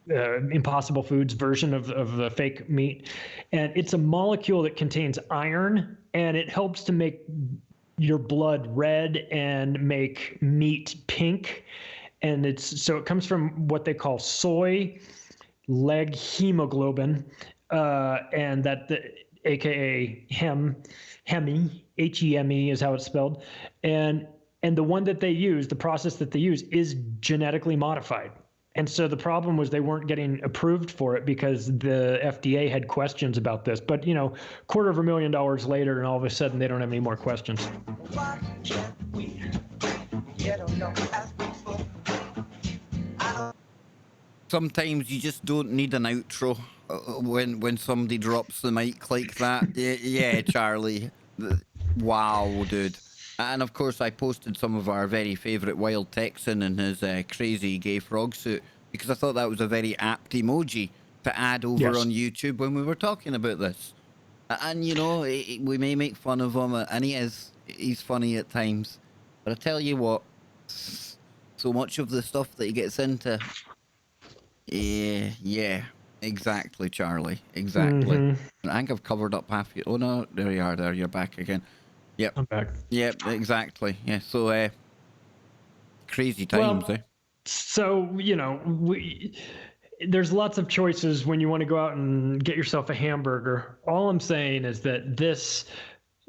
Impossible Foods version of the fake meat. And it's a molecule that contains iron, and it helps to make your blood red and make meat pink. And it comes from what they call soy leg hemoglobin, and aka heme, Heme is how it's spelled. And the one that they use, the process that they use, is genetically modified. And so the problem was they weren't getting approved for it because the FDA had questions about this. But, you know, $250,000 later, and all of a sudden they don't have any more questions. Sometimes you just don't need an outro when somebody drops the mic like that. Yeah, Charlie. Wow, dude. And of course, I posted some of our very favourite wild Texan in his crazy gay frog suit because I thought that was a very apt emoji to add over on YouTube when we were talking about this. And, you know, we may make fun of him, and he's funny at times. But I tell you what, so much of the stuff that he gets into, yeah, exactly, Charlie, exactly. Mm-hmm. I think I've covered up half you. Oh, no, there you are, you're back again. Yep. I'm back. Yep, exactly. Yeah, so crazy times, well, So, you know, there's lots of choices when you want to go out and get yourself a hamburger. All I'm saying is that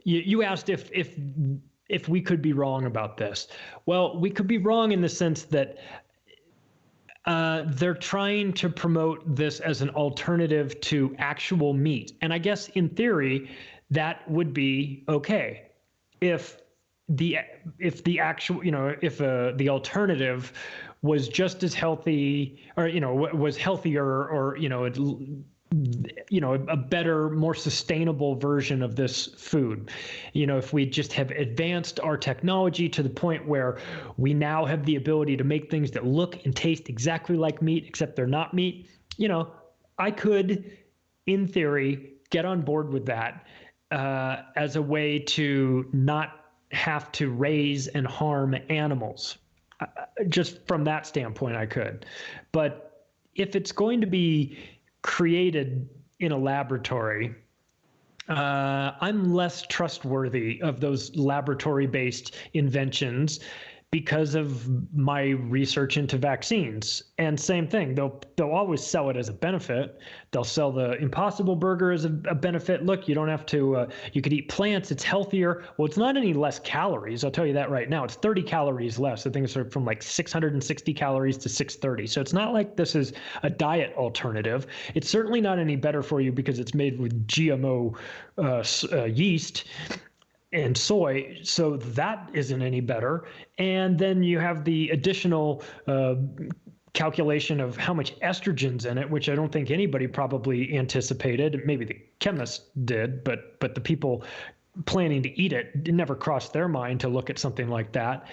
you asked if we could be wrong about this. Well, we could be wrong in the sense that they're trying to promote this as an alternative to actual meat. And I guess in theory, that would be okay. If the actual, you know, if the alternative was just as healthy, or, you know, was healthier, or, you know, a better, more sustainable version of this food. You know, if we just have advanced our technology to the point where we now have the ability to make things that look and taste exactly like meat, except they're not meat, you know, I could, in theory, get on board with that as a way to not have to raise and harm animals. Just from that standpoint, I could. But if it's going to be created in a laboratory, I'm less trustworthy of those laboratory-based inventions because of my research into vaccines. And same thing, they'll always sell it as a benefit. They'll sell the Impossible Burger as a benefit. Look, you don't have to, you could eat plants, it's healthier. Well, it's not any less calories, I'll tell you that right now. It's 30 calories less. I think it's from like 660 calories to 630. So it's not like this is a diet alternative. It's certainly not any better for you because it's made with GMO yeast and soy, so that isn't any better. And then you have the additional calculation of how much estrogen's in it, which I don't think anybody probably anticipated. Maybe the chemists did, but the people planning to eat it never crossed their mind to look at something like that.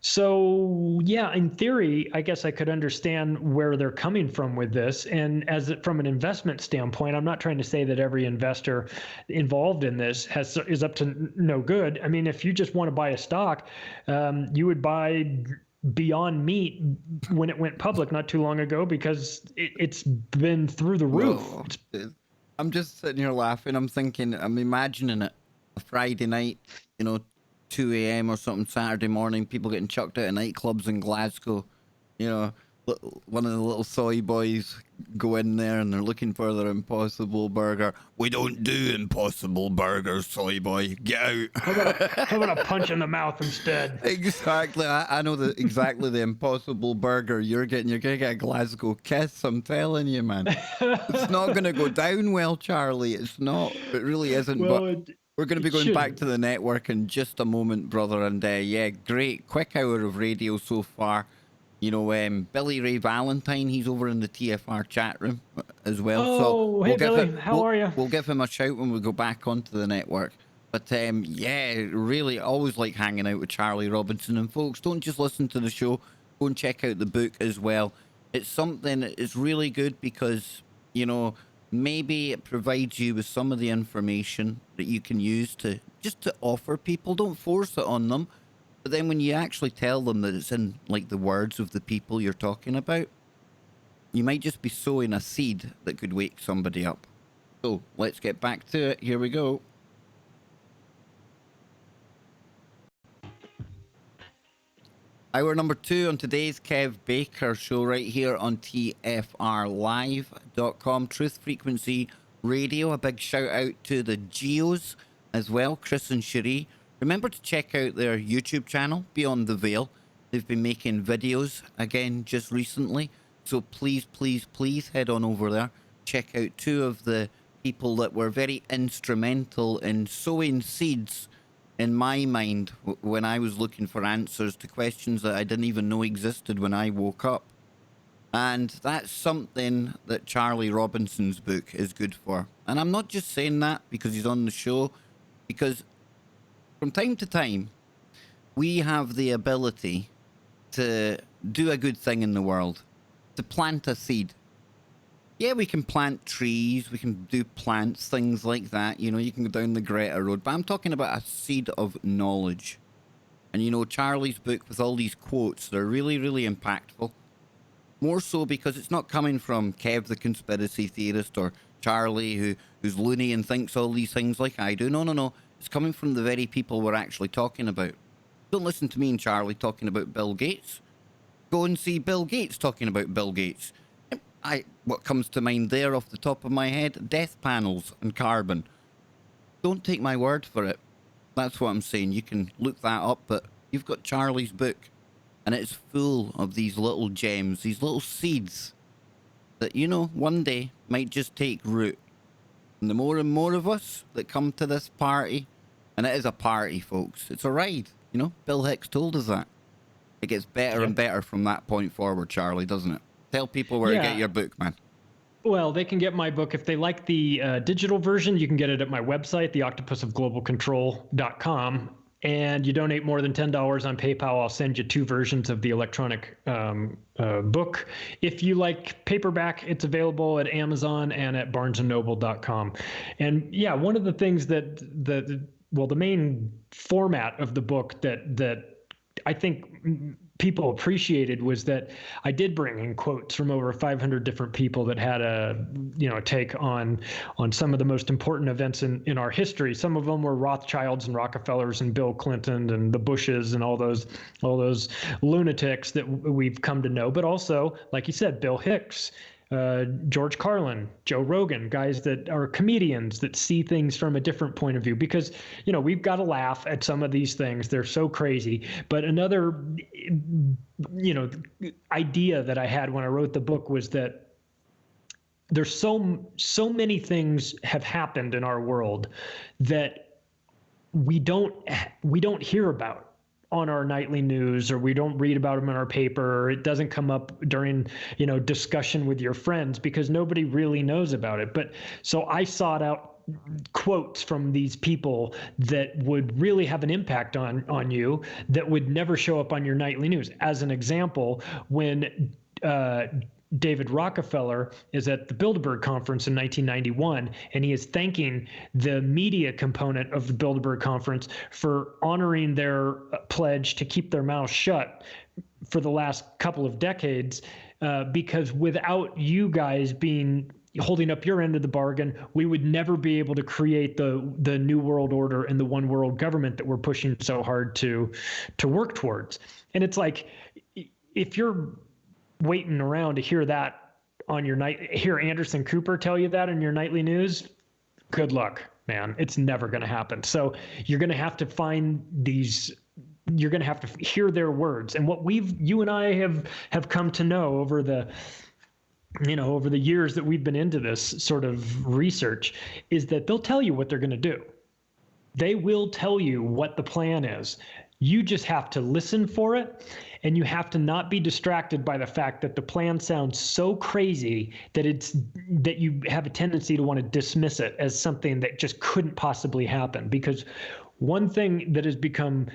So yeah, in theory, I guess I could understand where they're coming from with this. And from an investment standpoint, I'm not trying to say that every investor involved in this is up to no good. I mean, if you just want to buy a stock, you would buy Beyond Meat when it went public not too long ago because it's been through the roof. Well, I'm just sitting here laughing. I'm thinking, I'm imagining it a Friday night, you know, 2 a.m. or something, Saturday morning, people getting chucked out of nightclubs in Glasgow, you know, one of the little soy boys go in there and they're looking for their Impossible Burger. We don't do Impossible Burgers, soy boy. Get out. How about a punch in the mouth instead? Exactly. I know exactly the Impossible Burger you're getting. You're going to get a Glasgow kiss. I'm telling you, man. It's not going to go down well, Charlie. It's not. It really isn't. Well, but we're going to be going back to the network in just a moment, brother. And yeah, great. Quick hour of radio so far. You know, Billy Ray Valentine, he's over in the TFR chat room as well. Oh, hey, Billy, how are you? We'll give him a shout when we go back onto the network. But yeah, really, always like hanging out with Charlie Robinson. And folks, don't just listen to the show, go and check out the book as well. It's something it's really good because, you know, maybe it provides you with some of the information that you can use to offer people. Don't force it on them. But then when you actually tell them that it's in like the words of the people you're talking about, you might just be sowing a seed that could wake somebody up. So let's get back to it. Here we go. Hour number 2 on today's Kev Baker show right here on TFRlive.com. Truth Frequency Radio. A big shout out to the Geos as well, Chris and Cherie. Remember to check out their YouTube channel, Beyond the Veil. They've been making videos again just recently. So please, please, please head on over there. Check out 2 of the people that were very instrumental in sowing seeds in my mind when I was looking for answers to questions that I didn't even know existed when I woke up. And that's something that Charlie Robinson's book is good for. And I'm not just saying that because he's on the show, because from time to time, we have the ability to do a good thing in the world, to plant a seed. Yeah, we can plant trees, we can do plants, things like that. You know, you can go down the Greta Road, but I'm talking about a seed of knowledge. And you know, Charlie's book with all these quotes, they're really, really impactful. More so because it's not coming from Kev the conspiracy theorist or Charlie who's loony and thinks all these things like I do. No. It's coming from the very people we're actually talking about. Don't listen to me and Charlie talking about Bill Gates. Go and see Bill Gates talking about Bill Gates. What comes to mind there off the top of my head? Death panels and carbon. Don't take my word for it. That's what I'm saying. You can look that up, but you've got Charlie's book. And it's full of these little gems, these little seeds that, you know, one day might just take root. And the more of us that come to this party, and it is a party, folks. It's a ride, you know. Bill Hicks told us that. It gets better and better from that point forward, Charlie, doesn't it? Tell people where to get your book, man. Well, they can get my book. If they like the digital version, you can get it at my website, theoctopusofglobalcontrol.com. And you donate more than $10 on PayPal, I'll send you 2 versions of the electronic book. If you like paperback, it's available at Amazon and at barnesandnoble.com. And yeah, one of the things the main format of the book that I think people appreciated was that I did bring in quotes from over 500 different people that had a take on some of the most important events in our history. Some of them were Rothschilds and Rockefellers and Bill Clinton and the Bushes and all those lunatics that we've come to know. But also, like you said, Bill Hicks, George Carlin, Joe Rogan, guys that are comedians that see things from a different point of view, because, you know, we've got to laugh at some of these things. They're so crazy. But another, idea that I had when I wrote the book was that there's so many things have happened in our world that we don't hear about on our nightly news, or we don't read about them in our paper, or it doesn't come up during, discussion with your friends because nobody really knows about it. But so I sought out quotes from these people that would really have an impact on you that would never show up on your nightly news. As an example, when David Rockefeller is at the Bilderberg Conference in 1991, and he is thanking the media component of the Bilderberg Conference for honoring their pledge to keep their mouths shut for the last couple of decades, because without you guys holding up your end of the bargain, we would never be able to create the new world order and the one world government that we're pushing so hard to work towards. And it's like, if you're waiting around to hear that on your hear Anderson Cooper tell you that in your nightly news, good luck, man. It's never going to happen. So you're going to have to find these, you're going to have to hear their words. And what you and I have come to know over the years that we've been into this sort of research is that they'll tell you what they're going to do. They will tell you what the plan is. You just have to listen for it, and you have to not be distracted by the fact that the plan sounds so crazy that you have a tendency to want to dismiss it as something that just couldn't possibly happen. Because one thing that has become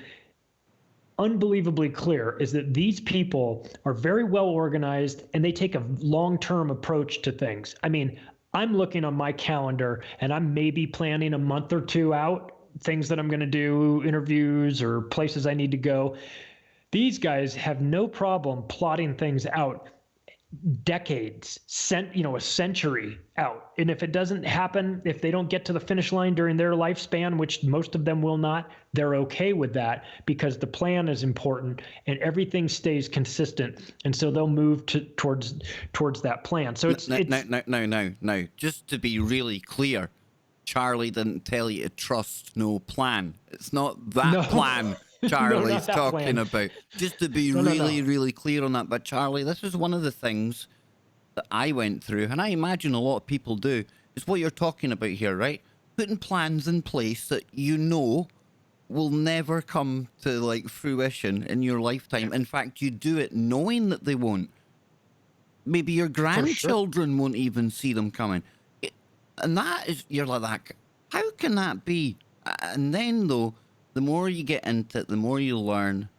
unbelievably clear is that these people are very well organized and they take a long-term approach to things. I mean, I'm looking on my calendar and I'm maybe planning a month or two out things that I'm going to do, interviews or places I need to go. These guys have no problem plotting things out decades, a century out. And if it doesn't happen, if they don't get to the finish line during their lifespan, which most of them will not, they're okay with that because the plan is important and everything stays consistent. And so they'll move towards that plan. So No. Just to be really clear, Charlie didn't tell you to trust no plan. It's not that plan Charlie's talking about. Just to be really clear on that. But Charlie, this is one of the things that I went through, and I imagine a lot of people do, is what you're talking about here, right? Putting plans in place that you know will never come to like fruition in your lifetime. In fact, you do it knowing that they won't. Maybe your grandchildren won't even see them coming. And that is, you're like that. How can that be? And then though, the more you get into it, the more you learn.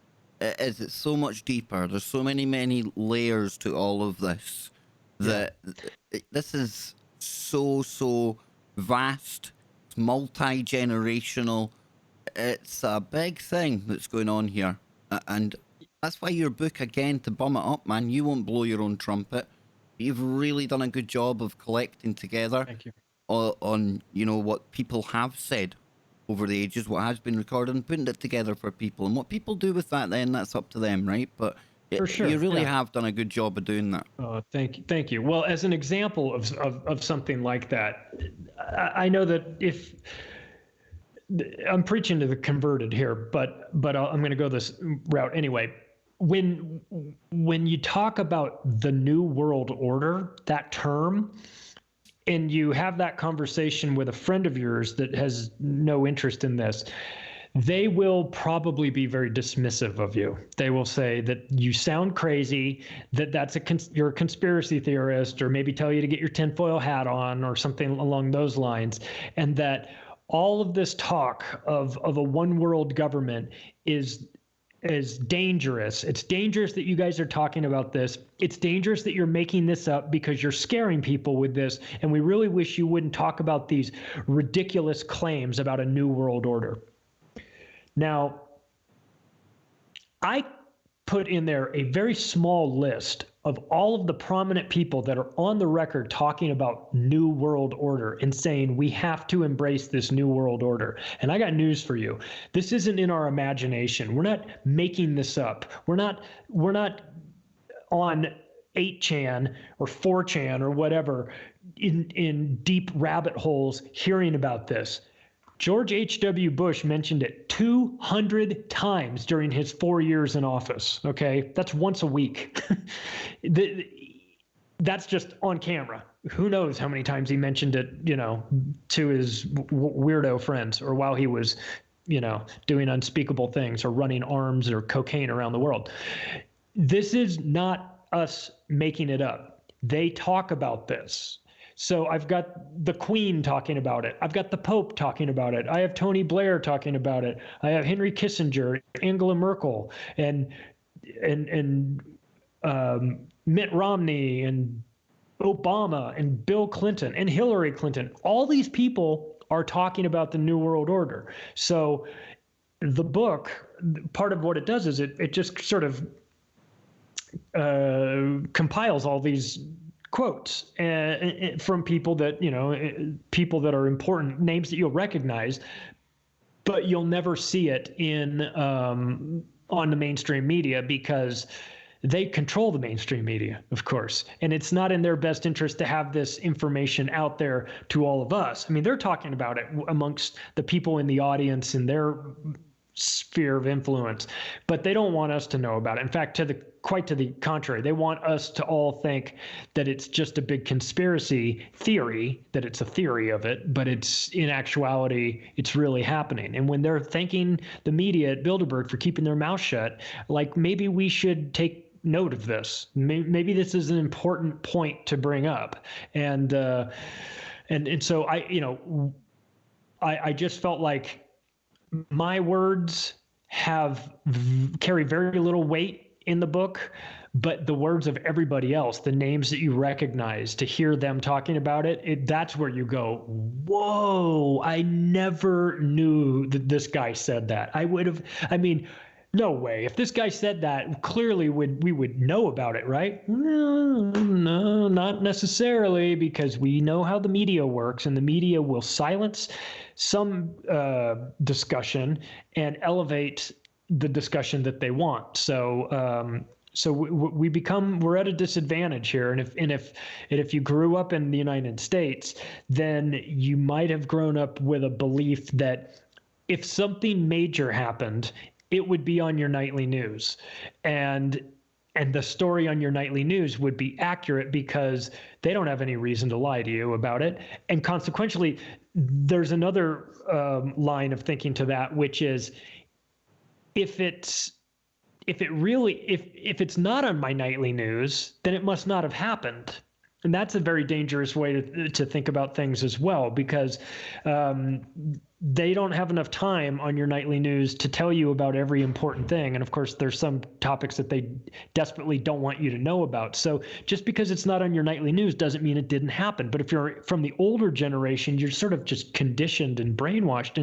It's so much deeper. There's so many layers to all of this that this is so vast. It's multi-generational. It's a big thing that's going on here. And that's why your book, again, to bum it up, man, you won't blow your own trumpet. You've really done a good job of collecting together. Thank you. On what people have said over the ages, what has been recorded, and putting it together for people. And what people do with that, then that's up to them, right? But for sure, you really have done a good job of doing that. Thank you. Well, as an example of something like that, I know that if I'm preaching to the converted here, but I'm going to go this route anyway. When you talk about the New World Order, that term, and you have that conversation with a friend of yours that has no interest in this, they will probably be very dismissive of you. They will say that you sound crazy, that you're a conspiracy theorist, or maybe tell you to get your tinfoil hat on or something along those lines, and that all of this talk of a one world government is dangerous. It's dangerous that you guys are talking about this. It's dangerous that you're making this up because you're scaring people with this. And we really wish you wouldn't talk about these ridiculous claims about a new world order. Now, I put in there a very small list of all of the prominent people that are on the record talking about new world order and saying we have to embrace this new world order. And I got news for you. This isn't in our imagination. We're not making this up. We're not on 8chan or 4chan or whatever in deep rabbit holes hearing about this. George H.W. Bush mentioned it 200 times during his 4 years in office, okay? That's once a week. That's just on camera. Who knows how many times he mentioned it, to his weirdo friends, or while he was, doing unspeakable things or running arms or cocaine around the world. This is not us making it up. They talk about this. So I've got the Queen talking about it. I've got the Pope talking about it. I have Tony Blair talking about it. I have Henry Kissinger, Angela Merkel, and Mitt Romney, and Obama, and Bill Clinton, and Hillary Clinton. All these people are talking about the New World Order. So the book, part of what it does is it just sort of compiles all these quotes from people that, people that are important, names that you'll recognize, but you'll never see it on the mainstream media because they control the mainstream media, of course, and it's not in their best interest to have this information out there to all of us. I mean, they're talking about it amongst the people in the audience in their sphere of influence, but they don't want us to know about it. In fact, quite to the contrary, they want us to all think that it's just a big conspiracy theory, that it's a theory of it, but it's in actuality, it's really happening. And when they're thanking the media at Bilderberg for keeping their mouth shut, like, maybe we should take note of this. Maybe this is an important point to bring up. And so I just felt like my words carry very little weight in the book, but the words of everybody else, the names that you recognize, to hear them talking about it, that's where you go, whoa, I never knew that this guy said that. No way. If this guy said that, clearly we would know about it, right? No, not necessarily, because we know how the media works, and the media will silence some discussion and elevate the discussion that they want. So we're at a disadvantage here. And if you grew up in the United States, then you might have grown up with a belief that if something major happened, it would be on your nightly news, and the story on your nightly news would be accurate because they don't have any reason to lie to you about it. And consequently, there's another line of thinking to that, which is, if it's not on my nightly news, then it must not have happened. And that's a very dangerous way to think about things as well, because they don't have enough time on your nightly news to tell you about every important thing. And of course, there's some topics that they desperately don't want you to know about. So just because it's not on your nightly news doesn't mean it didn't happen. But if you're from the older generation, you're sort of just conditioned and brainwashed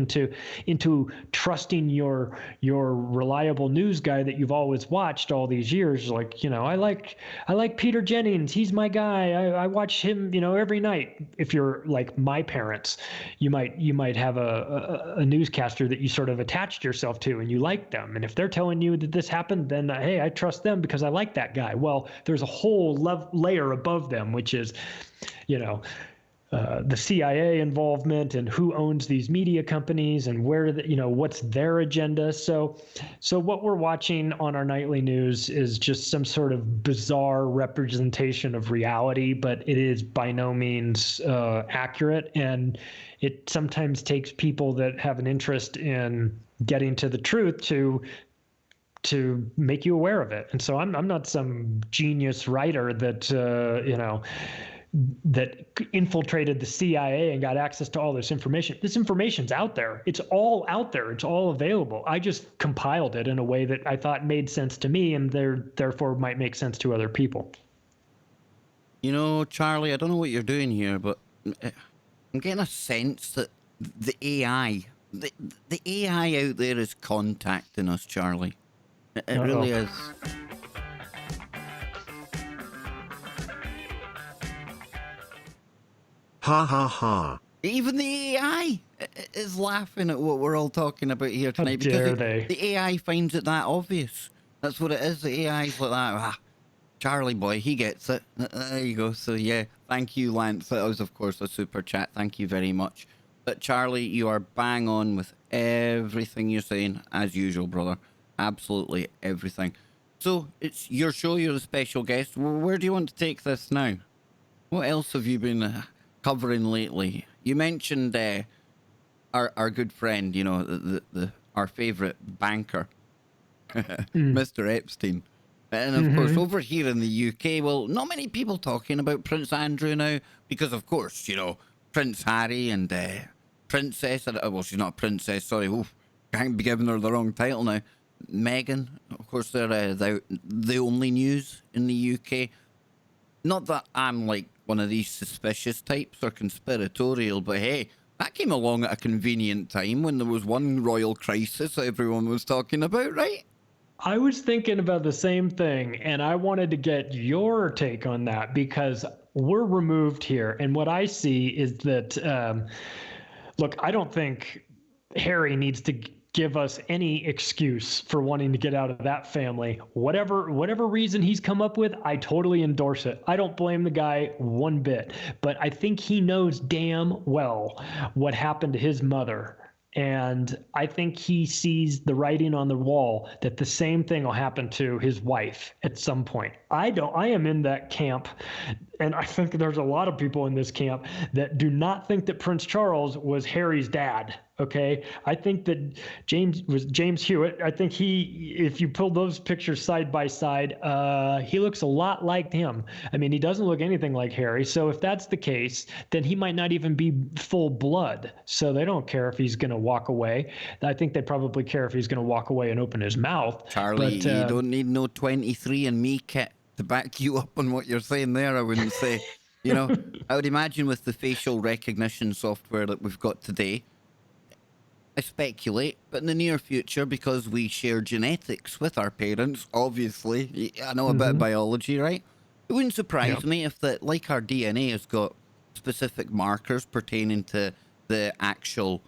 into trusting your reliable news guy that you've always watched all these years. Like, I like Peter Jennings. He's my guy. I watch him, every night. If you're like my parents, you might have a newscaster that you sort of attached yourself to and you like them. And if they're telling you that this happened, then hey, I trust them because I like that guy. Well, there's a whole layer above them, which is, the CIA involvement and who owns these media companies and what's their agenda. So what we're watching on our nightly news is just some sort of bizarre representation of reality, but it is by no means accurate. And it sometimes takes people that have an interest in getting to the truth to make you aware of it. And so I'm not some genius writer that that infiltrated the CIA and got access to all this information. This information's out there. It's all out there. It's all available. I just compiled it in a way that I thought made sense to me, and therefore might make sense to other people. Charlie, I don't know what you're doing here, but I'm getting a sense that the AI out there is contacting us, Charlie. It really is. Ha ha ha. Even the AI is laughing at what we're all talking about here tonight, because the AI finds it that obvious. That's what it is. The AI's like that. Charlie boy, he gets it. There you go. So yeah, thank you, Lance. That was, of course, a super chat. Thank you very much. But Charlie, you are bang on with everything you're saying, as usual, brother. Absolutely everything. So it's your show. You're the special guest. Where do you want to take this now? What else have you been covering lately? You mentioned our good friend, our favorite banker, Mr. Epstein. And of course, over here in the UK, well, not many people talking about Prince Andrew now, because of course, Prince Harry and Princess, well, she's not a princess, sorry, can't be giving her the wrong title now. Meghan, of course, they're the only news in the UK. Not that I'm like one of these suspicious types or conspiratorial, but hey, that came along at a convenient time when there was one royal crisis that everyone was talking about, right? I was thinking about the same thing, and I wanted to get your take on that, because we're removed here. And what I see is that, look, I don't think Harry needs to give us any excuse for wanting to get out of that family. Whatever reason he's come up with, I totally endorse it. I don't blame the guy one bit, but I think he knows damn well what happened to his mother. And I think he sees the writing on the wall that the same thing will happen to his wife at some point. I am in that camp. And I think there's a lot of people in this camp that do not think that Prince Charles was Harry's dad. Okay. I think that James Hewitt. I think if you pull those pictures side by side, he looks a lot like him. I mean, he doesn't look anything like Harry. So if that's the case, then he might not even be full blood. So they don't care if he's going to walk away. I think they probably care if he's going to walk away and open his mouth. Charlie, but, you don't need no 23andMe kit to back you up on what you're saying there, I wouldn't say. You know, I would imagine with the facial recognition software that we've got today, I speculate, but in the near future, because we share genetics with our parents, obviously, I know a bit of biology, right? It wouldn't surprise me if that, like our DNA has got specific markers pertaining to the actual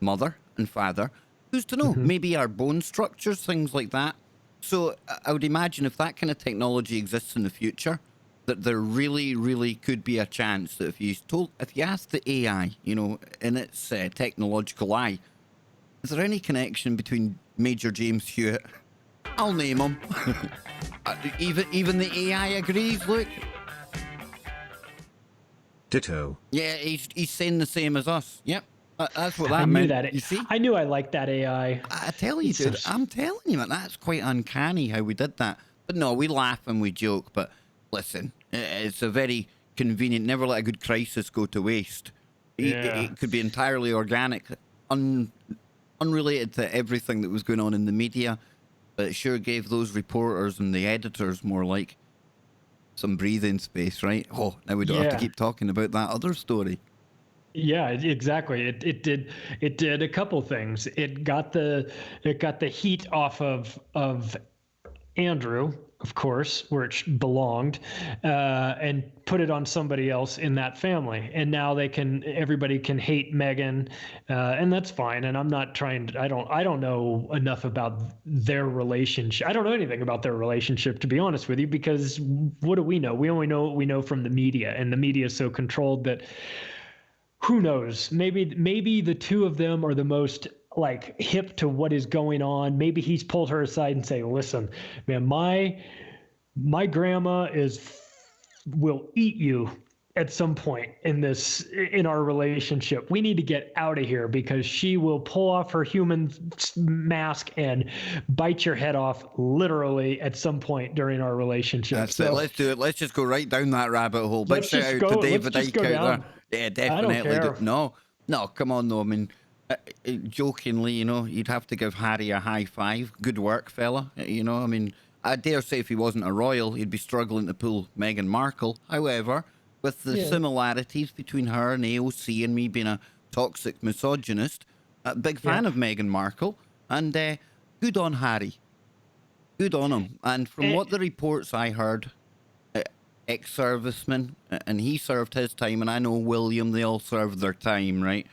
mother and father. Who's to know? Maybe our bone structures, things like that. So I would imagine if that kind of technology exists in the future, that there really, really could be a chance that if you ask the AI, you know, in its technological eye, is there any connection between Major James Hewitt? I'll name him. even the AI agrees. Look. Ditto. Yeah, he's saying the same as us. Yep. That's what that meant. You see? I knew I liked that AI. I tell you, dude, I'm telling you, man, that's quite uncanny how we did that. But no, we laugh and we joke. But listen, it's a very convenient. Never let a good crisis go to waste. It could be entirely organic, unrelated to everything that was going on in the media. But it sure gave those reporters and the editors more like some breathing space, right? Oh, now we don't have to keep talking about that other story. Yeah, exactly. It did a couple things. It got the heat off of Andrew, of course, where it belonged, and put it on somebody else in that family. And now everybody can hate Meghan, and that's fine. And I'm not trying to, I don't know enough about their relationship. I don't know anything about their relationship, to be honest with you, because what do we know? We only know what we know from the media, and the media is so controlled that who knows? Maybe the two of them are the most like hip to what is going on. Maybe he's pulled her aside and say, "Listen, man, my grandma will eat you at some point in our relationship. We need to get out of here because she will pull off her human mask and bite your head off literally at some point during our relationship." That's it. Let's do it. Let's just go right down that rabbit hole. Big shout out to David Icke out there. Yeah, definitely. I don't care. No, come on though. I mean, jokingly, you know, you'd have to give Harry a high five. Good work, fella. You know, I mean, I dare say if he wasn't a royal, he'd be struggling to pull Meghan Markle. However, with the similarities between her and AOC and me being a toxic misogynist, a big fan of Meghan Markle, and good on Harry. Good on him. And from what the reports I heard, ex-serviceman, and he served his time, and I know William, they all served their time, right?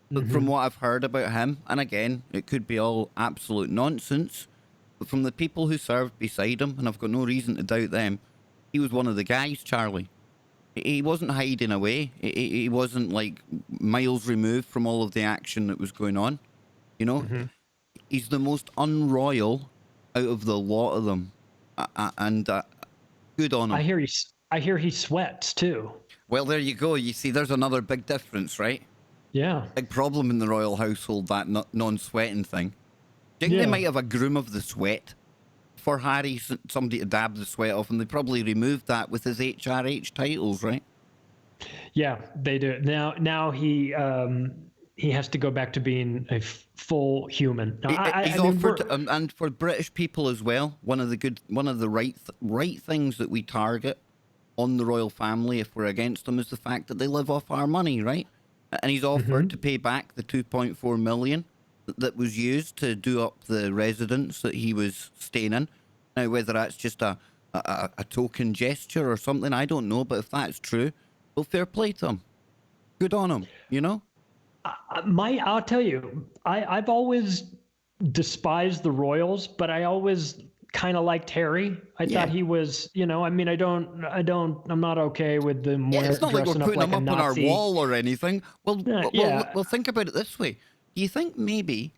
But from what I've heard about him, and again, it could be all absolute nonsense, but from the people who served beside him, and I've got no reason to doubt them, he was one of the guys, Charlie. He wasn't hiding away. He wasn't like miles removed from all of the action that was going on. You know, he's the most unroyal out of the lot of them, and good on him. I hear he sweats too. Well, there you go. You see, there's another big difference, right? Yeah. Big problem in the royal household, that non-sweating thing. Do you think they might have a groom of the sweat for Harry, somebody to dab the sweat off, and they probably removed that with his HRH titles, right? Yeah, they do. Now he has to go back to being a full human. Now, he's offered, and for British people as well, one of the right things that we target on the royal family if we're against them is the fact that they live off our money, right? And he's offered to pay back the 2.4 million that was used to do up the residence that he was staying in. Now, whether that's just a token gesture or something, I don't know. But if that's true, well, fair play to him. Good on him, you know? I'll tell you, I've always despised the royals, but I always kind of liked Harry. I thought he was, I mean, I'm not okay with them it's not like we're dressing up putting like him a up on our Nazi. wall or anything. Well, Yeah. well, think about it this way. Do you think maybe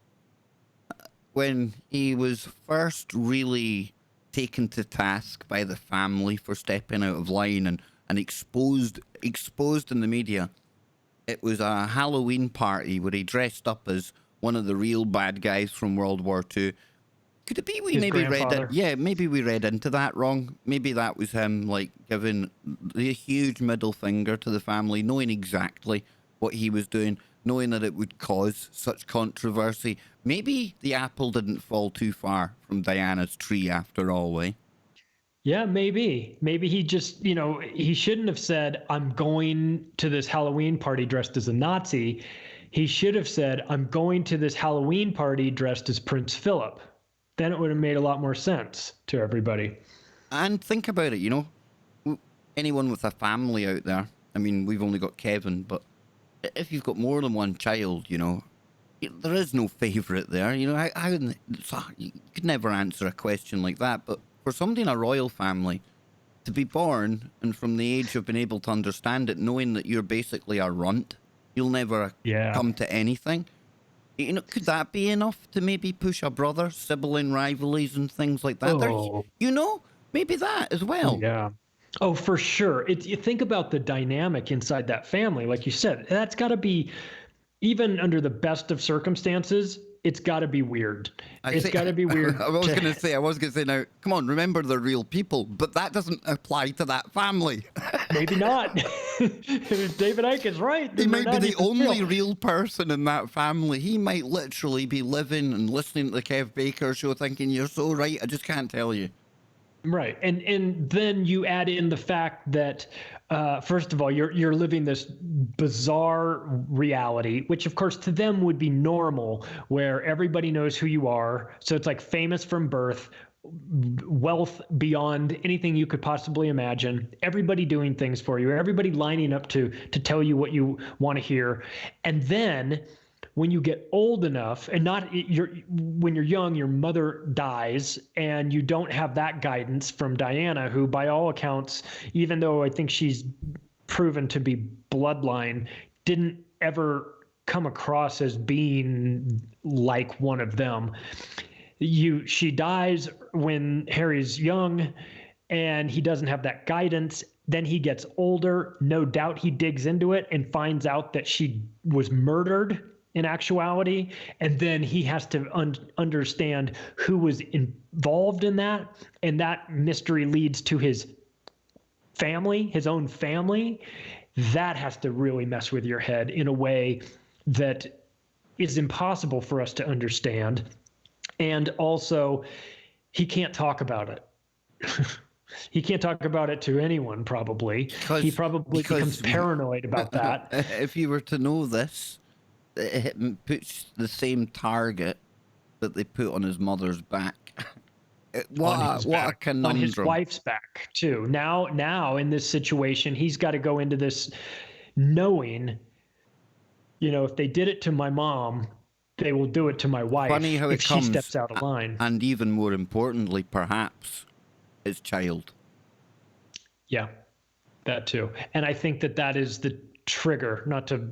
when he was first really taken to task by the family for stepping out of line and exposed in the media, it was a Halloween party where he dressed up as one of the real bad guys from World War II. Could it be we His maybe read grandfather. it? Yeah, maybe we read into that wrong. Maybe that was him like giving the huge middle finger to the family, knowing exactly what he was doing, knowing that it would cause such controversy. Maybe the apple didn't fall too far from Diana's tree after all, eh? Yeah, maybe. Maybe he just, he shouldn't have said, I'm going to this Halloween party dressed as a Nazi. He should have said, I'm going to this Halloween party dressed as Prince Philip. Then it would have made a lot more sense to everybody. And think about it, anyone with a family out there, I mean, we've only got Kevin, but if you've got more than one child, there is no favourite there. You could never answer a question like that. But for somebody in a royal family to be born and from the age of being able to understand it, knowing that you're basically a runt, you'll never come to anything. Could that be enough to maybe push a brother, sibling rivalries and things like that? Maybe that as well. Yeah. Oh, for sure. You think about the dynamic inside that family. Like you said, that's got to be, even under the best of circumstances, it's got to be weird. It's got to be weird. I was going to say, now, come on, remember they're real people, but that doesn't apply to that family. Maybe not. David Icke is right. He might be the only real person in that family. He might literally be living and listening to the Kev Baker show thinking, you're so right, I just can't tell you. Right. And then you add in the fact that, first of all, you're living this bizarre reality, which of course to them would be normal, where everybody knows who you are. So it's like famous from birth, wealth beyond anything you could possibly imagine, everybody doing things for you, everybody lining up to tell you what you want to hear. And then when you get old enough, and when you're young, your mother dies and you don't have that guidance from Diana, who by all accounts, even though I think she's proven to be bloodline, didn't ever come across as being like one of them. She dies when Harry's young and he doesn't have that guidance. Then he gets older. No doubt he digs into it and finds out that she was murdered in actuality. And then he has to understand who was involved in that. And that mystery leads to his family, his own family. That has to really mess with your head in a way that is impossible for us to understand. And also, he can't talk about it. He can't talk about it to anyone, probably. He probably becomes paranoid about that. If you were to know this, it puts the same target that they put on his mother's back. What a conundrum. On his wife's back, too. Now, in this situation, he's got to go into this knowing, if they did it to my mom, they will do it to my wife. Funny how if she steps out of line. And even more importantly, perhaps, his child. Yeah, that too. And I think that is the trigger, not to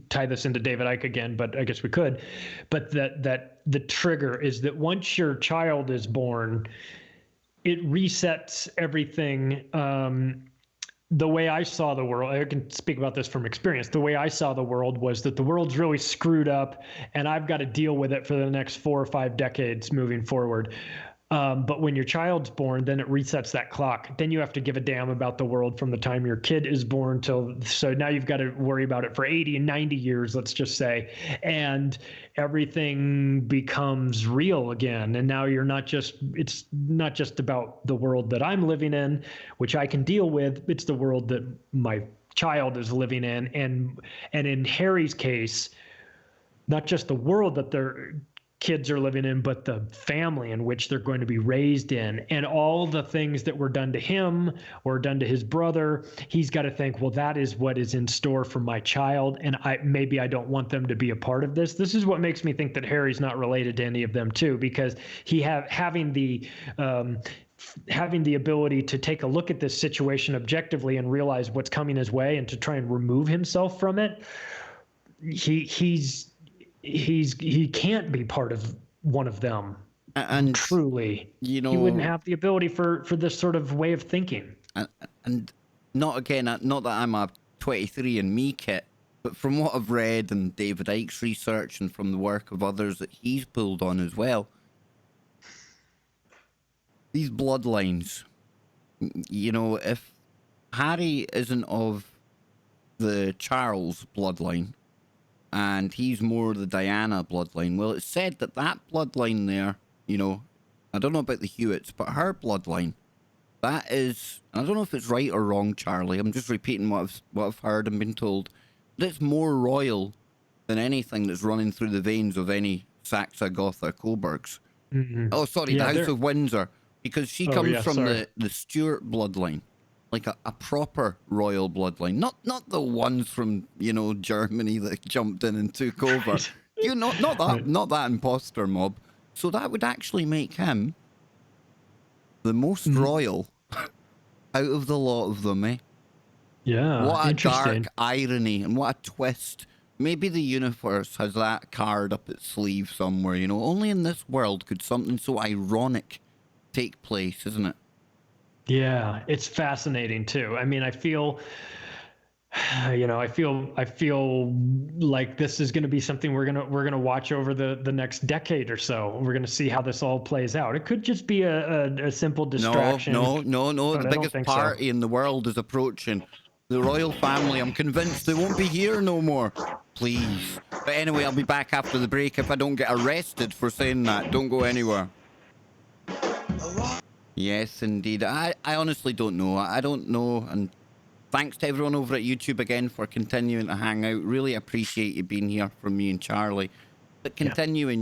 tie this into David Icke again, but I guess we could, but that the trigger is that once your child is born, it resets everything. The way I saw the world, I can speak about this from experience. The way I saw the world was that the world's really screwed up and I've got to deal with it for the next 4 or 5 decades moving forward. But when your child's born, then it resets that clock. Then you have to give a damn about the world from the time your kid is born so now you've got to worry about it for 80 and 90 years, let's just say. And everything becomes real again. And now it's not just about the world that I'm living in, which I can deal with. It's the world that my child is living in. And in Harry's case, not just the world that they're kids are living in, but the family in which they're going to be raised in, and all the things that were done to him or done to his brother. He's got to think, well, that is what is in store for my child, and maybe I don't want them to be a part of this. This is what makes me think that Harry's not related to any of them too, because having the ability to take a look at this situation objectively and realize what's coming his way and to try and remove himself from it. He can't be part of one of them. And truly, he wouldn't have the ability for this sort of way of thinking. And not that I'm a 23andMe kit, but from what I've read and David Icke's research and from the work of others that he's pulled on as well, these bloodlines, if Harry isn't of the Charles bloodline, and he's more the Diana bloodline. Well, it's said that bloodline there, I don't know about the Hewitts, but her bloodline, that is, I don't know if it's right or wrong, Charlie. I'm just repeating what I've heard and been told. But it's more royal than anything that's running through the veins of any Saxa, Gotha, Coburgs. Mm-hmm. Oh, sorry, the House of Windsor, because she comes from the Stuart bloodline. Like a proper royal bloodline, not the ones from Germany that jumped in and took over. Not that imposter mob. So that would actually make him the most royal out of the lot of them, eh? Yeah. What a dark irony and what a twist. Maybe the universe has that card up its sleeve somewhere. Only in this world could something so ironic take place, isn't it? Yeah, it's fascinating too. I mean, I feel like this is going to be something we're gonna watch over the next decade or so. We're gonna see how this all plays out. It could just be a simple distraction. No. The biggest party in the world is approaching. The royal family. I'm convinced they won't be here no more. Please. But anyway, I'll be back after the break if I don't get arrested for saying that. Don't go anywhere. Yes, indeed. I honestly don't know. I don't know. And thanks to everyone over at YouTube again for continuing to hang out. Really appreciate you being here from me and Charlie. But continuing,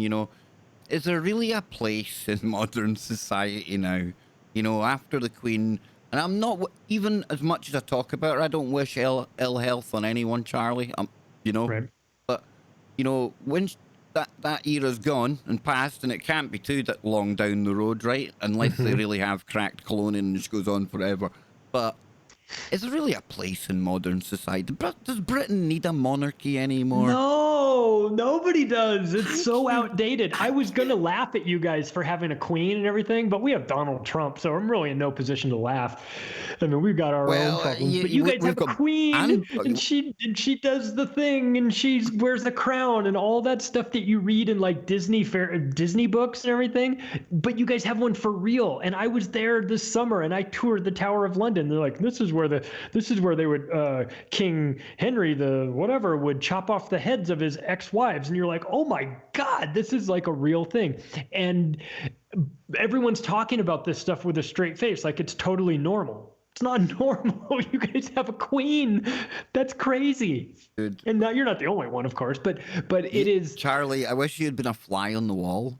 is there really a place in modern society now? After the Queen, and I'm not, even as much as I talk about her, I don't wish ill health on anyone, Charlie. Right. But, when that era's gone and past, and it can't be too long down the road, right? Unless they really have cracked cloning and it just goes on forever. But is there really a place in modern society? Does Britain need a monarchy anymore? No, nobody does. It's so outdated. I was going to laugh at you guys for having a queen and everything, but we have Donald Trump, so I'm really in no position to laugh. I mean, we've got our own problems, but you guys have a queen, and she does the thing, and she wears the crown and all that stuff that you read in like Disney books and everything. But you guys have one for real, and I was there this summer, and I toured the Tower of London. They're like, this is where they would King Henry the whatever would chop off the heads of his ex-wives, and you're like, oh my God, this is like a real thing. And everyone's talking about this stuff with a straight face, like it's totally normal. It's not normal. You guys have a queen. That's crazy. Dude. And you're not the only one, of course, but it is. Charlie, I wish you had been a fly on the wall.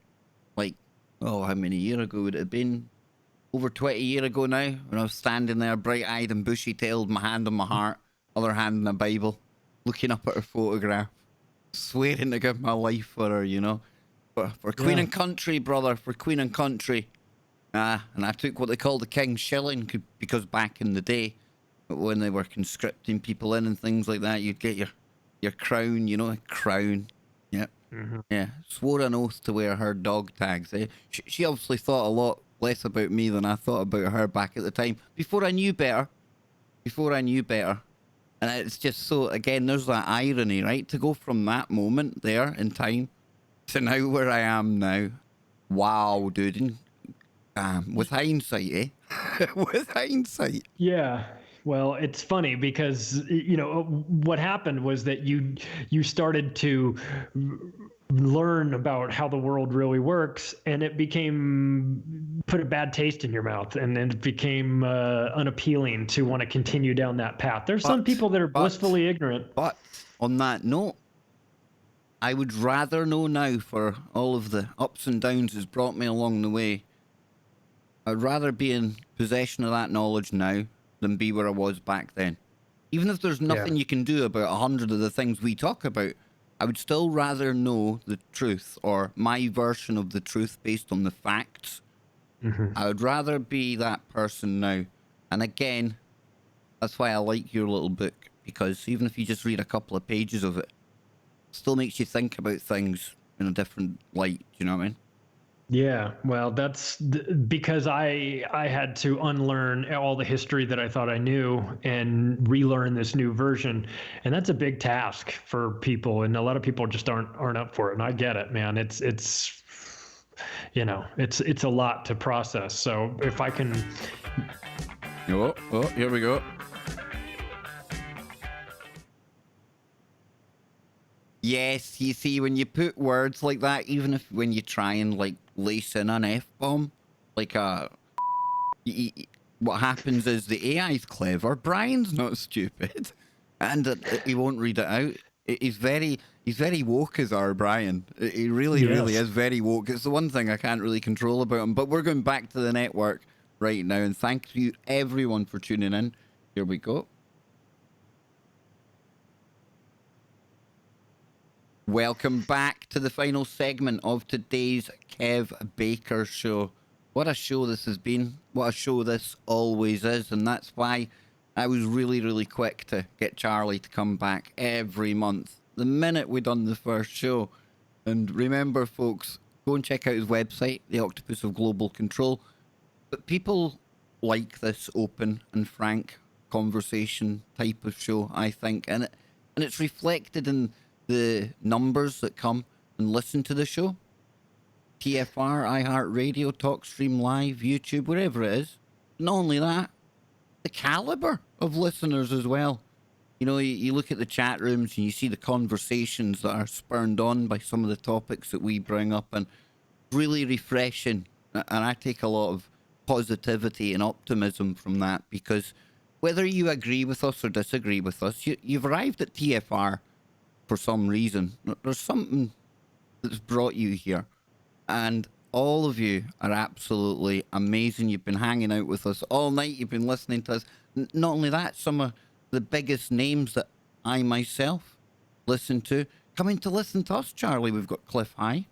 Like, how many years ago would it have been? Over 20 years ago now, when I was standing there bright-eyed and bushy-tailed, my hand on my heart, other hand in a Bible, looking up at her photograph, swearing to give my life for her, For Queen and Country, brother, for Queen and Country. And I took what they call the King's Shilling, because back in the day, when they were conscripting people in and things like that, you'd get your crown, a crown. Yeah. Mm-hmm. Yeah. Swore an oath to wear her dog tags. Eh? She obviously thought a lot less about me than I thought about her back at the time. Before I knew better. And it's just so, again, there's that irony, right? To go from that moment there in time to now where I am now. Wow, dude. With hindsight, eh? With hindsight. Yeah. Well, it's funny because, what happened was that you started to learn about how the world really works, and it put a bad taste in your mouth, and then it became unappealing to want to continue down that path. There's some people that are blissfully ignorant. But on that note, I would rather know now, for all of the ups and downs that's brought me along the way. I'd rather be in possession of that knowledge now than be where I was back then. Even if there's nothing you can do about 100 of the things we talk about, I would still rather know the truth, or my version of the truth based on the facts. I would rather be that person now. And again, that's why I like your little book, because even if you just read a couple of pages of it, it still makes you think about things in a different light. Do you know what I mean? Yeah, well, that's because I had to unlearn all the history that I thought I knew and relearn this new version, and that's a big task for people, and a lot of people just aren't up for it. And I get it, man. It's it's a lot to process. So if I can, Oh, here we go. Yes, you see, when you put words like that, even if when you try and like lace in an F-bomb, like what happens is the AI's clever, Brian's not stupid, and he won't read it out. He's very woke as our Brian. He really is very woke. It's the one thing I can't really control about him. But we're going back to the network right now, and thank you everyone for tuning in. Here we go. Welcome back to the final segment of today's Kev Baker Show. What a show this has been. What a show this always is. And that's why I was really quick to get Charlie to come back every month, the minute we done the first show. And remember, folks, go and check out his website, the Octopus of Global Control. But people like this open and frank conversation type of show, I think. And it's reflected in the numbers that come and listen to the show. TFR, iHeartRadio, TalkStream Live, YouTube, wherever it is. Not only that, the caliber of listeners as well. You know, you look at the chat rooms and you see the conversations that are spurned on by some of the topics that we bring up, and really refreshing. And I take a lot of positivity and optimism from that, because whether you agree with us or disagree with us, you've arrived at TFR for some reason. There's something that's brought you here, and all of you are absolutely amazing. You've been hanging out with us all night. You've been listening to us. Not only that, some of the biggest names that I myself listen to coming to listen to us, Charlie. We've got Cliff High.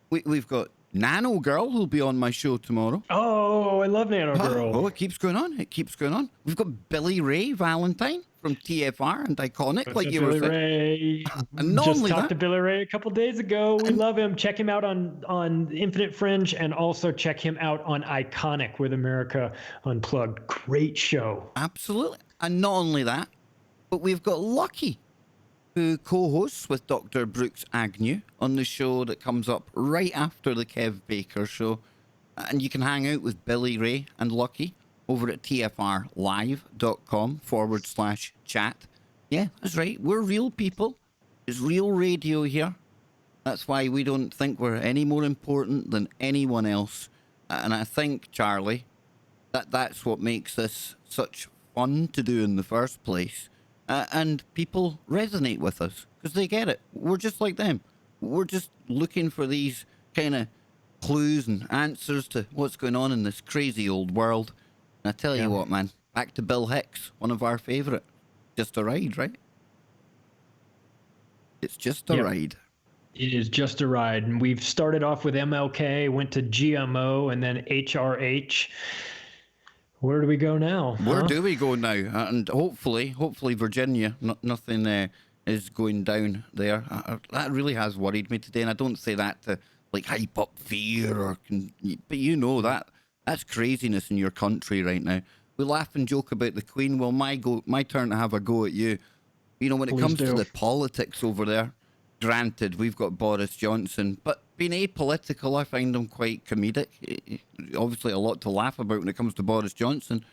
We've got Nano Girl, who'll be on my show tomorrow. Oh, I love Nano Girl. Oh, it keeps going on. It keeps going on. We've got Billy Ray Valentine from TFR and Iconic, like you were saying. Ray. And not just only talked that, to Billy Ray a couple days ago. We love him. Check him out on Infinite Fringe, and also check him out on Iconic with America Unplugged. Great show. Absolutely. And not only that, but we've got Lucky, who co-hosts with Dr. Brooks Agnew on the show that comes up right after the Kev Baker Show. And you can hang out with Billy Ray and Lucky over at tfrlive.com/chat. Yeah, that's right. We're real people. It's real radio here. That's why we don't think we're any more important than anyone else. And I think, Charlie, that's what makes this such fun to do in the first place. And people resonate with us because they get it. We're just like them. We're just looking for these kind of clues and answers to what's going on in this crazy old world. And I tell you what, man, back to Bill Hicks, one of our favourite. Just a ride, right? It's just a ride. It is just a ride. And we've started off with MLK, went to GMO, and then HRH. Where do we go now? Where do we go now? And hopefully Virginia, nothing is going down there. That really has worried me today. And I don't say that to like hype up fear, but you know that's craziness in your country right now. We laugh and joke about the Queen. Well, my turn to have a go at you. You know, when it comes to the politics over there, granted, we've got Boris Johnson, but being apolitical, I find him quite comedic. Obviously, a lot to laugh about when it comes to Boris Johnson.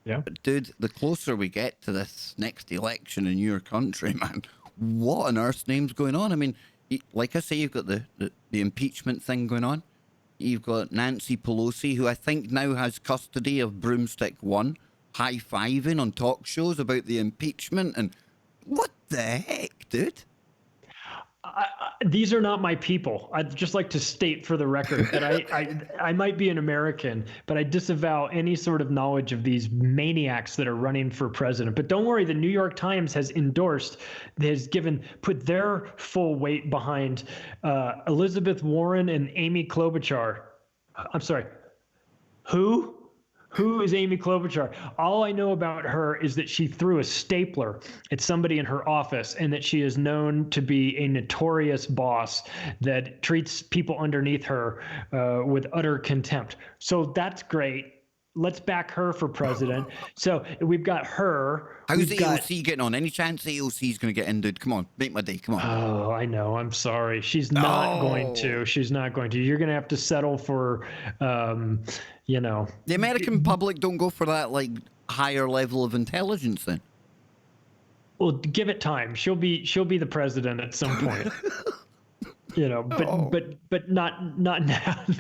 Yeah. But dude, the closer we get to this next election in your country, man, what on earth's name's going on? I mean, like I say, you've got the impeachment thing going on. You've got Nancy Pelosi, who I think now has custody of Broomstick 1, high-fiving on talk shows about the impeachment. And what the heck, dude? These are not my people. I'd just like to state for the record that I might be an American, but I disavow any sort of knowledge of these maniacs that are running for president. But don't worry, the New York Times has put their full weight behind Elizabeth Warren and Amy Klobuchar. I'm sorry, who? Who is Amy Klobuchar? All I know about her is that she threw a stapler at somebody in her office, and that she is known to be a notorious boss that treats people underneath her with utter contempt. So that's great. Let's back her for president. So we've got her. How's the AOC getting on? Any chance the AOC is going to get ended? Come on, make my day. Come on. Oh, I know. I'm sorry. She's not going to. She's not going to. You're going to have to settle for, you know. The American public don't go for that like higher level of intelligence then. Well, give it time. She'll be the president at some point. You know, but not now,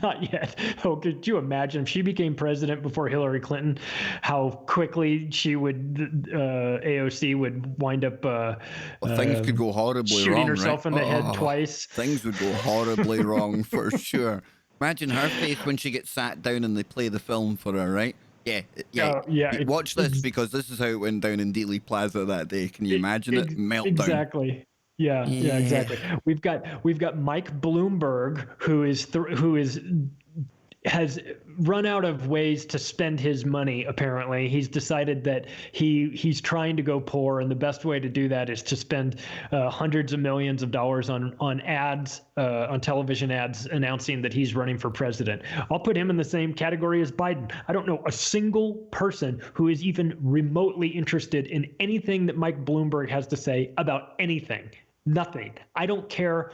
not yet. Oh, could you imagine if she became president before Hillary Clinton, how quickly she would AOC would wind up things could go horribly wrong. Shooting herself in the head twice. Things would go horribly wrong for sure. Imagine her face when she gets sat down and they play the film for her, right? Yeah. Watch this because this is how it went down in Dealey Plaza that day. Can you imagine it? Meltdown. Exactly. Yeah, exactly. We've got Mike Bloomberg, who has run out of ways to spend his money. Apparently, he's decided that he's trying to go poor, and the best way to do that is to spend hundreds of millions of dollars on ads, on television ads, announcing that he's running for president. I'll put him in the same category as Biden. I don't know a single person who is even remotely interested in anything that Mike Bloomberg has to say about anything. Nothing. I don't care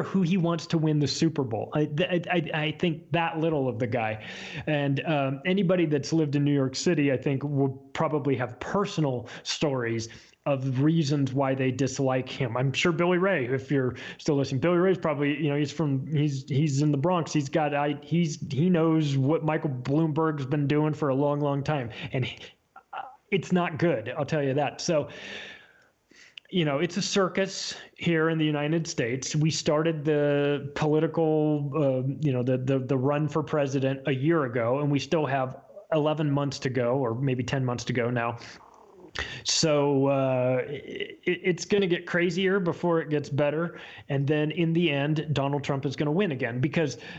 who he wants to win the Super Bowl. I think that little of the guy. And anybody that's lived in New York City, I think, will probably have personal stories of reasons why they dislike him. I'm sure Billy Ray, if you're still listening, Billy Ray's probably, you know, he's in the Bronx. He knows what Michael Bloomberg's been doing for a long, long time, and it's not good. I'll tell you that. So, you know, it's a circus here in the United States. We started the political, the run for president a year ago, and we still have 11 months to go, or maybe 10 months to go now. So it's going to get crazier before it gets better. And then in the end, Donald Trump is going to win again,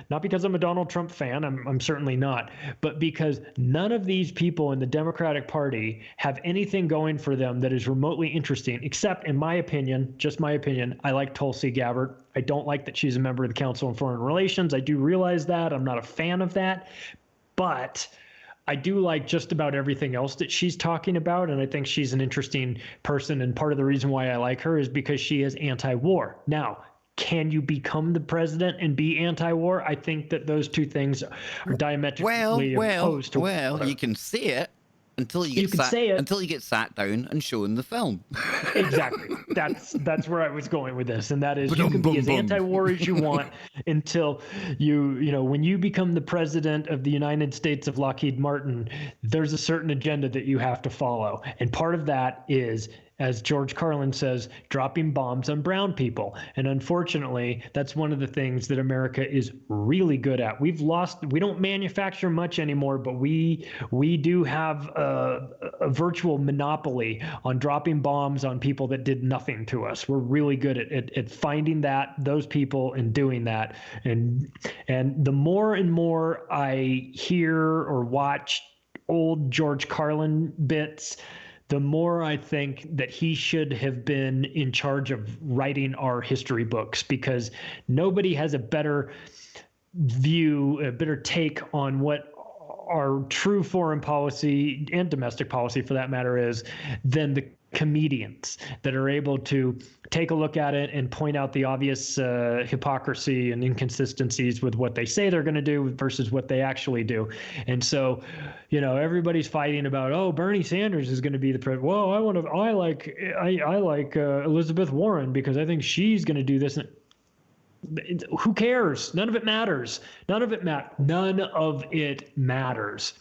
not because I'm a Donald Trump fan, I'm certainly not, but because none of these people in the Democratic Party have anything going for them that is remotely interesting, except, in my opinion, just my opinion, I like Tulsi Gabbard. I don't like that she's a member of the Council on Foreign Relations. I do realize that. I'm not a fan of that. But I do like just about everything else that she's talking about, and I think she's an interesting person, and part of the reason why I like her is because she is anti-war. Now, can you become the president and be anti-war? I think that those two things are diametrically opposed to one another. You can say it until you get sat down and shown the film. Exactly. That's where I was going with this, and that is you can be as anti-war as you want until when you become the president of the United States of Lockheed Martin, there's a certain agenda that you have to follow, and part of that is, as George Carlin says, dropping bombs on brown people. And unfortunately, that's one of the things that America is really good at. We don't manufacture much anymore, but we do have a virtual monopoly on dropping bombs on people that did nothing to us. We're really good at finding those people and doing that. And the more and more I hear or watch old George Carlin bits, the more I think that he should have been in charge of writing our history books, because nobody has a better view, a better take on what our true foreign policy and domestic policy, for that matter, is than the comedians that are able to take a look at it and point out the obvious hypocrisy and inconsistencies with what they say they're going to do versus what they actually do. And so, everybody's fighting about, Bernie Sanders is going to be the president. Well, I like Elizabeth Warren because I think she's going to do this. Who cares? None of it matters. None of it matters.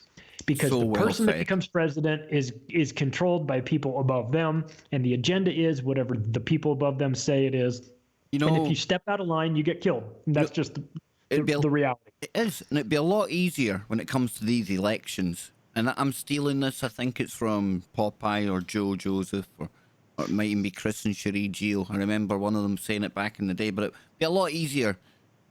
Because the person that becomes president is controlled by people above them, and the agenda is whatever the people above them say it is. You And if know, you step out of line, you get killed. And that's just the reality. it is, and it'd be a lot easier when it comes to these elections. And I'm stealing this. I think it's from Popeye or Joe Joseph, or it might even be Chris and Cherie Geo. I remember one of them saying it back in the day. But it'd be a lot easier,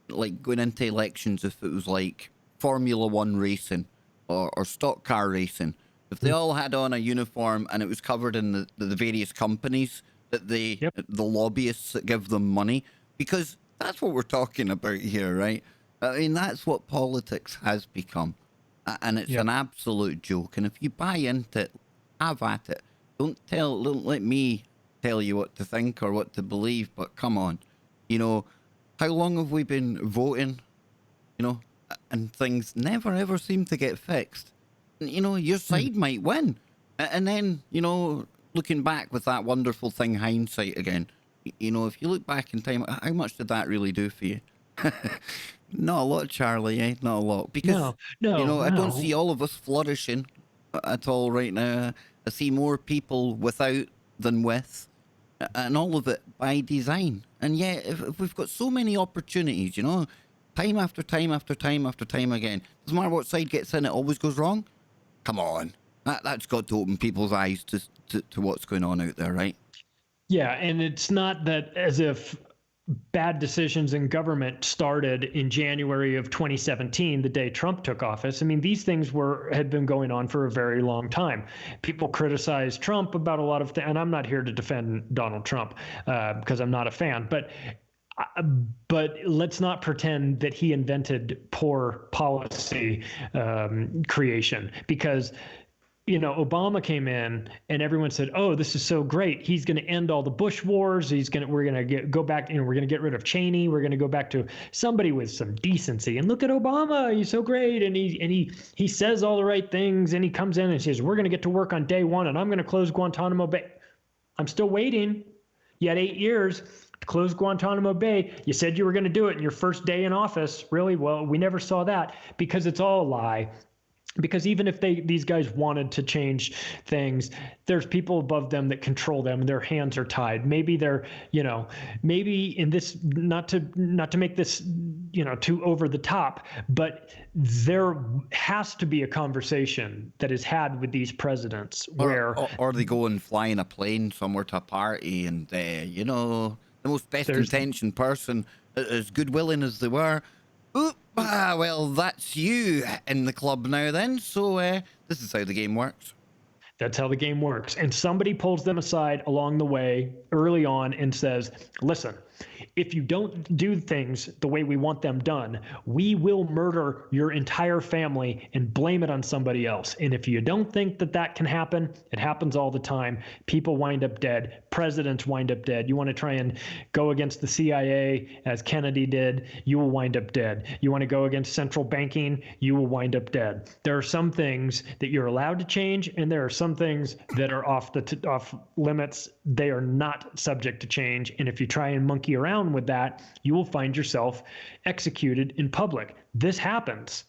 like going into elections, if it was like Formula One racing or stock car racing. If they all had on a uniform and it was covered in the various companies that the lobbyists that give them money, because that's what we're talking about here, right? I mean, that's what politics has become. And it's an absolute joke. And if you buy into it, have at it. Don't let me tell you what to think or what to believe, but come on. You know, how long have we been voting? You know, and things never ever seem to get fixed. You know, your side might win. And then, you know, looking back with that wonderful thing, hindsight again, you know, if you look back in time, how much did that really do for you? Not a lot, Charlie, eh? Not a lot. Because, you know, I don't see all of us flourishing at all right now. I see more people without than with, and all of it by design. And yet, if we've got so many opportunities, you know, time after time after time after time again, doesn't matter what side gets in, it always goes wrong. Come on. That's got to open people's eyes to what's going on out there, right? Yeah, and it's not that as if bad decisions in government started in January of 2017, the day Trump took office. I mean, these things had been going on for a very long time. People criticize Trump about a lot of things, and I'm not here to defend Donald Trump because I'm not a fan, but let's not pretend that he invented poor policy creation, because you know, Obama came in and everyone said, "Oh, this is so great. He's going to end all the Bush wars. We're going to go back, you know, we're going to get rid of Cheney. We're going to go back to somebody with some decency. And look at Obama. He's so great. And he says all the right things. And he comes in and says, we're going to get to work on day one and I'm going to close Guantanamo Bay." I'm still waiting. You had 8 years to close Guantanamo Bay. You said you were going to do it in your first day in office. Really? Well, we never saw that, because it's all a lie. Because even if these guys wanted to change things, there's people above them that control them and their hands are tied. Maybe they're, you know, maybe in this, not to make this, you know, too over the top, but there has to be a conversation that is had with these presidents where... Or they go and fly in a plane somewhere to a party and, you know, the most best intentioned person, as good-willing as they were, oop, well, that's you in the club now then. So this is how the game works. That's how the game works. And somebody pulls them aside along the way early on and says, listen, if you don't do things the way we want them done, we will murder your entire family and blame it on somebody else. And if you don't think that that can happen, it happens all the time. People wind up dead. Presidents wind up dead. You want to try and go against the CIA as Kennedy did, you will wind up dead. You want to go against central banking, you will wind up dead. There are some things that you're allowed to change, and there are some things that are off limits. They are not subject to change. And if you try and monkey around with that, you will find yourself executed in public. This happens.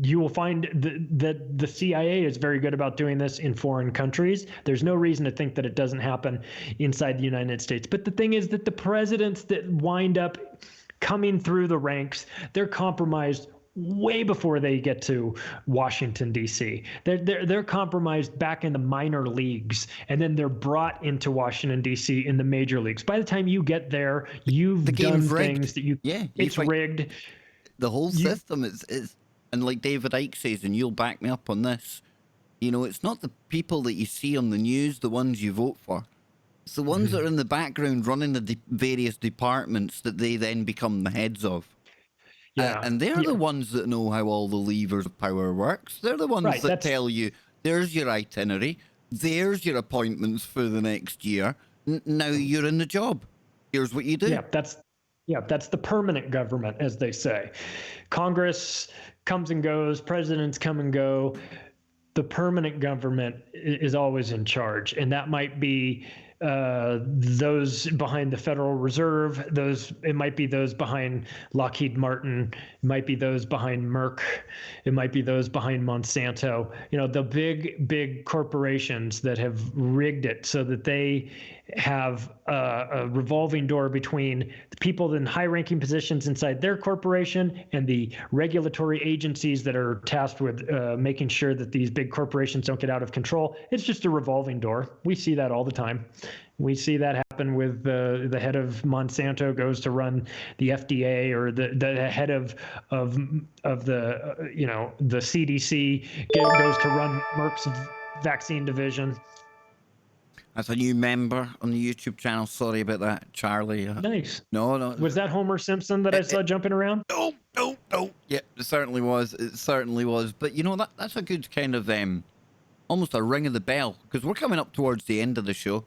You will find that the CIA is very good about doing this in foreign countries. There's no reason to think that it doesn't happen inside the United States. But the thing is that the presidents that wind up coming through the ranks, they're compromised way before they get to Washington, D.C. They're compromised back in the minor leagues, and then they're brought into Washington, D.C. in the major leagues. By the time you get there, you've done things that it's rigged. The whole system is, and like David Icke says, and you'll back me up on this, you know, it's not the people that you see on the news, the ones you vote for. It's the ones that are in the background running the various departments that they then become the heads of. Yeah, and they're the ones that know how all the levers of power works. They're the ones that tell you, there's your itinerary, there's your appointments for the next year. Now you're in the job. Here's what you do. Yeah, that's the permanent government, as they say. Congress comes and goes, presidents come and go. The permanent government is always in charge, and that might be those behind the Federal Reserve, it might be those behind Lockheed Martin, it might be those behind Merck, it might be those behind Monsanto, you know, the big corporations that have rigged it so that they have a revolving door between the people in high-ranking positions inside their corporation and the regulatory agencies that are tasked with making sure that these big corporations don't get out of control. It's just a revolving door. We see that all the time. We see that happen with the head of Monsanto goes to run the FDA, or the head of the the CDC goes to run Merck's vaccine division. That's a new member on the YouTube channel. Sorry about that, Charlie. Nice. No. Was that Homer Simpson that I saw jumping around? No. Yeah, it certainly was. It certainly was. But you know, that's a good kind of almost a ring of the bell, because we're coming up towards the end of the show,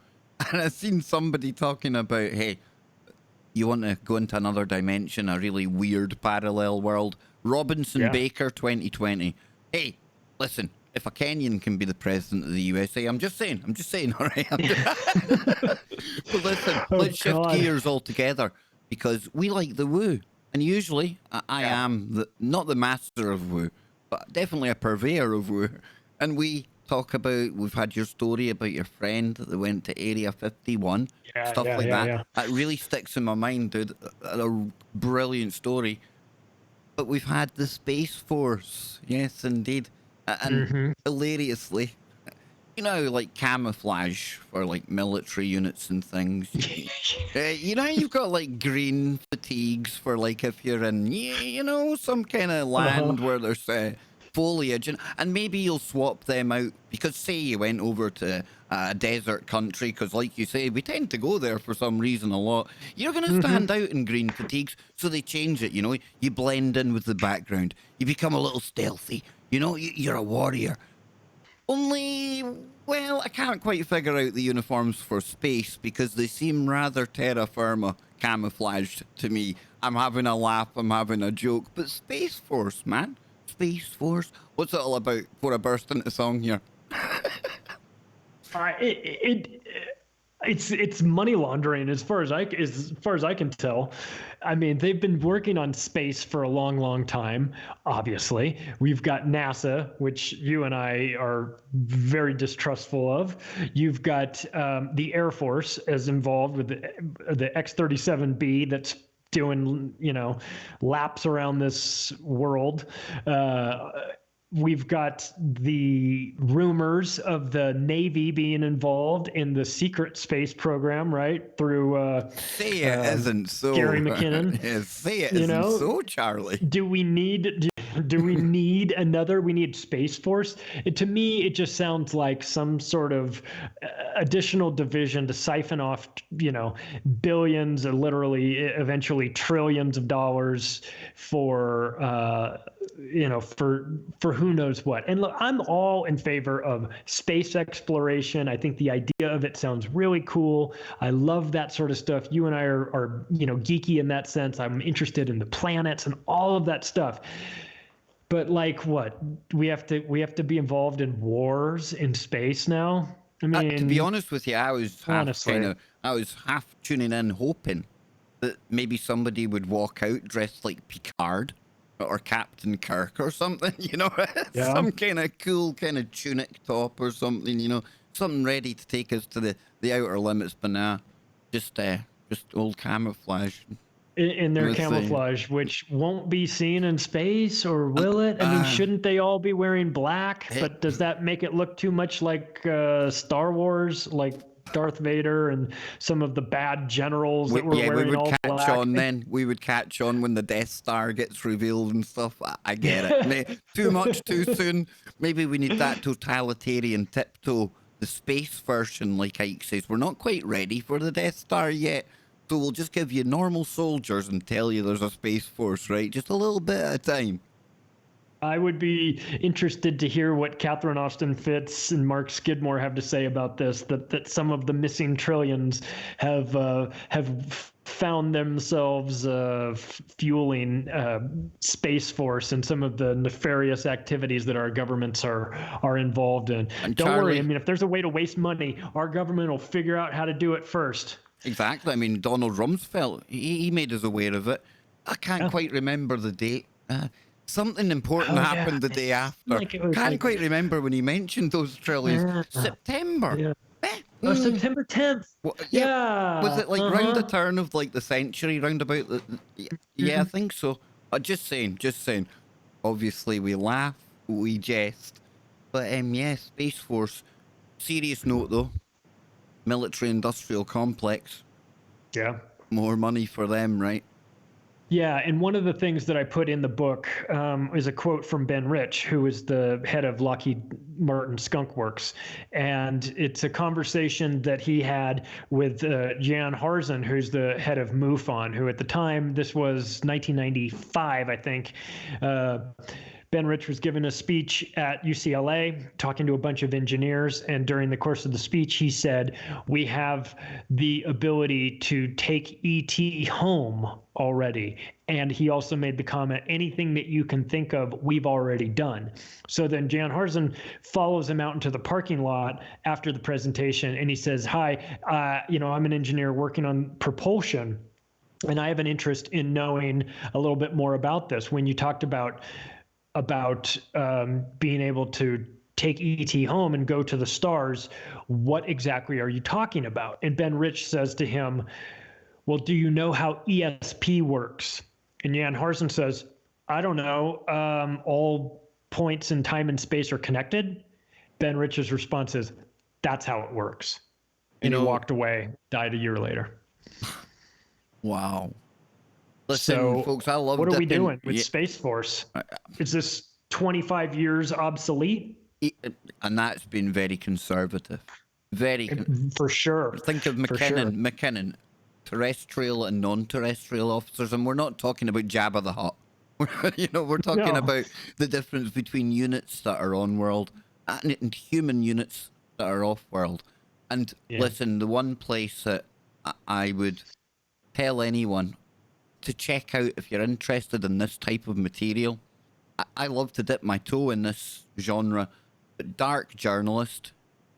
and I've seen somebody talking about, hey, you want to go into another dimension, a really weird parallel world. Robinson Baker 2020. Hey, listen. If a Kenyan can be the president of the USA, I'm just saying, all right? But listen, let's shift gears altogether, because we like the woo. And usually, I am not the master of woo, but definitely a purveyor of woo. And we talk about, we've had your story about your friend that went to Area 51, stuff like that. Yeah. That really sticks in my mind, dude. A brilliant story. But we've had the Space Force. Yes, indeed. And hilariously, you know, like camouflage for like military units and things. You know, you've got like green fatigues for like if you're in, you know, some kind of land where there's foliage, and maybe you'll swap them out, because say you went over to a desert country, because like you say, we tend to go there for some reason a lot. You're going to stand out in green fatigues, so they change it, you know, you blend in with the background, you become a little stealthy. You know, you're a warrior. Only, well, I can't quite figure out the uniforms for space, because they seem rather terra firma camouflaged to me. I'm having a laugh, I'm having a joke. But Space Force, man. Space Force. What's it all about? Before I burst into song here. It's money laundering as far as I can tell. I mean, they've been working on space for a long time. Obviously, we've got NASA, which you and I are very distrustful of. You've got the Air Force as involved with the X-37B that's doing, you know, laps around this world. We've got the rumors of the Navy being involved in the secret space program, right? Through say it isn't so. Gary McKinnon. Say it isn't so, Charlie. Do we need another? We need Space Force. To me, it just sounds like some sort of additional division to siphon off, you know, billions, or literally eventually trillions of dollars for, you know, for who knows what. And look, I'm all in favor of space exploration. I think the idea of it sounds really cool. I love that sort of stuff. You and I are you know, geeky in that sense. I'm interested in the planets and all of that stuff. But like, what? We have to be involved in wars in space now? I mean, to be honest with you, I was half tuning in, hoping that maybe somebody would walk out dressed like Picard or Captain Kirk or something, you know, some kind of cool kind of tunic top or something, you know, something ready to take us to the outer limits. But nah, just old camouflage. In their camouflage, which won't be seen in space, or will it? I mean, shouldn't they all be wearing black? But does that make it look too much like Star Wars, like Darth Vader and some of the bad generals that were wearing all black? We would catch on when the Death Star gets revealed and stuff. I get it. Too much too soon. Maybe we need that totalitarian tiptoe, the space version, like Ike says. We're not quite ready for the Death Star yet. So we'll just give you normal soldiers and tell you there's a Space Force, right? Just a little bit at a time. I would be interested to hear what Catherine Austin Fitz and Mark Skidmore have to say about this, that some of the missing trillions have found themselves fueling Space Force and some of the nefarious activities that our governments are involved in. And don't worry, I mean, if there's a way to waste money, our government will figure out how to do it first. Exactly. I mean, Donald Rumsfeld, he made us aware of it. I can't quite remember the date. Something important happened the day after. Can't quite remember when he mentioned those trillions. September. Oh, September 10th. Well, Yeah. Was it like round the turn of like the century, round about the? Yeah, I think so. Just saying, just saying. Obviously, we laugh, we jest, but yeah, Space Force. Serious note though, military-industrial complex. Yeah. More money for them, right? Yeah, and one of the things that I put in the book is a quote from Ben Rich, who is the head of Lockheed Martin Skunk Works, and it's a conversation that he had with Jan Harzen, who's the head of MUFON, who at the time, this was 1995, I think. Ben Rich was giving a speech at UCLA, talking to a bunch of engineers, and during the course of the speech, he said, "We have the ability to take ET home already." And he also made the comment, "Anything that you can think of, we've already done." So then Jan Harzen follows him out into the parking lot after the presentation, and he says, "Hi, I'm an engineer working on propulsion, and I have an interest in knowing a little bit more about this. When you talked about being able to take ET home and go to the stars, what exactly are you talking about?" And Ben Rich says to him, "Well, do you know how ESP works?" And Jan Harzen says, "I don't know. All points in time and space are connected." Ben Rich's response is, "That's how it works." And he walked away, died a year later. Wow. Listen, so, folks, I love what are we dipping- doing with Space Force? Is this 25 years obsolete? And that's been very conservative. For sure. Think of McKinnon, terrestrial and non-terrestrial officers, and we're not talking about Jabba the Hutt. We're talking about the difference between units that are on world and human units that are off world. And listen, the one place that I would tell anyone to check out if you're interested in this type of material, I love to dip my toe in this genre, but Dark Journalist,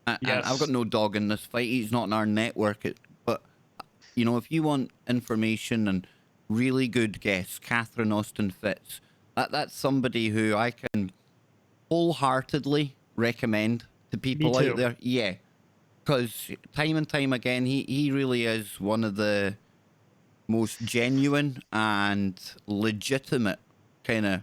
and I've got no dog in this fight, he's not in our network, but if you want information and really good guests, Catherine Austin Fitz, that's somebody who I can wholeheartedly recommend to people out there. Yeah, because time and time again, he really is one of the most genuine and legitimate kind of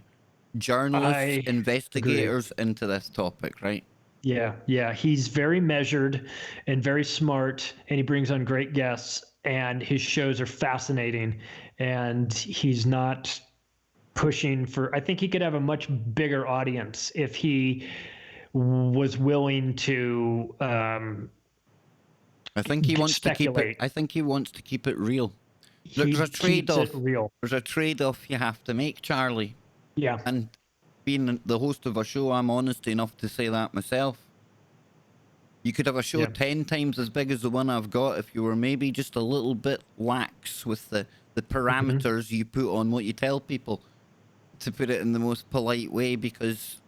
journalists, investigators into this topic, right? Yeah. He's very measured and very smart, and he brings on great guests, and his shows are fascinating, and he's not pushing for, I think he could have a much bigger audience if he was willing to I think he wants speculate. I think he wants to keep it real. There's a trade-off. There's a trade-off you have to make, Charlie. Yeah. And being the host of a show, I'm honest enough to say that myself. You could have a show 10 times as big as the one I've got if you were maybe just a little bit lax with the parameters you put on what you tell people, to put it in the most polite way, because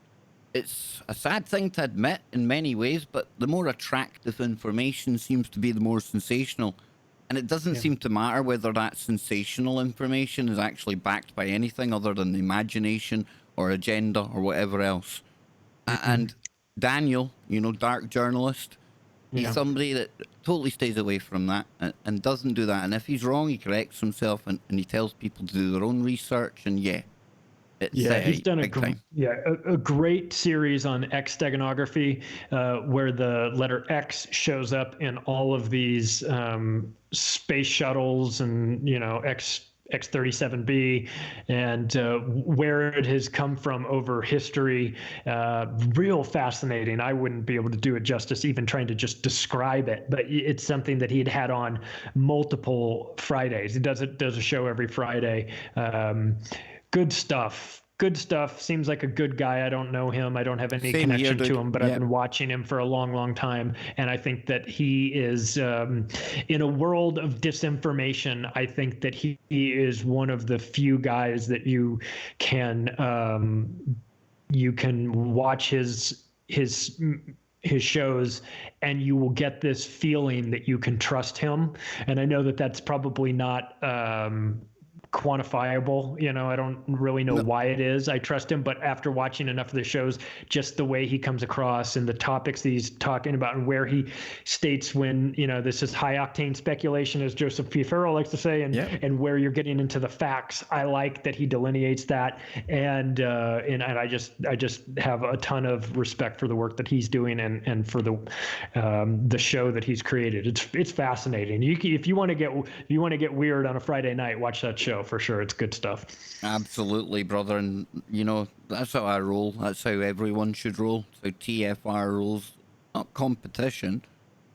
it's a sad thing to admit in many ways, but the more attractive information seems to be the more sensational. And it doesn't seem to matter whether that sensational information is actually backed by anything other than the imagination or agenda or whatever else. And Daniel, Dark Journalist, he's somebody that totally stays away from that and doesn't do that. And if he's wrong, he corrects himself and he tells people to do their own research. And he's done a great series on X steganography, where the letter X shows up in all of these space shuttles and X-37B, and where it has come from over history. Real fascinating. I wouldn't be able to do it justice even trying to just describe it, but it's something that he'd had on multiple Fridays. He does a show every Friday. Good stuff. Seems like a good guy. I don't know him. I don't have any connection to him, but I've been watching him for a long, long time. And I think that he is, in a world of disinformation, I think that he is one of the few guys that you can watch his shows and you will get this feeling that you can trust him. And I know that that's probably not quantifiable. I don't really know No. why it is. I trust him, but after watching enough of the shows, just the way he comes across and the topics that he's talking about and where he states when, this is high octane speculation, as Joseph P. Farrell likes to say, and where you're getting into the facts. I like that he delineates that. And I just have a ton of respect for the work that he's doing and for the show that he's created. It's fascinating. If you want to get weird on a Friday night, watch that show for sure. It's good stuff. Absolutely, brother. And that's how I roll. That's how everyone should roll. So TFR rolls. Not competition.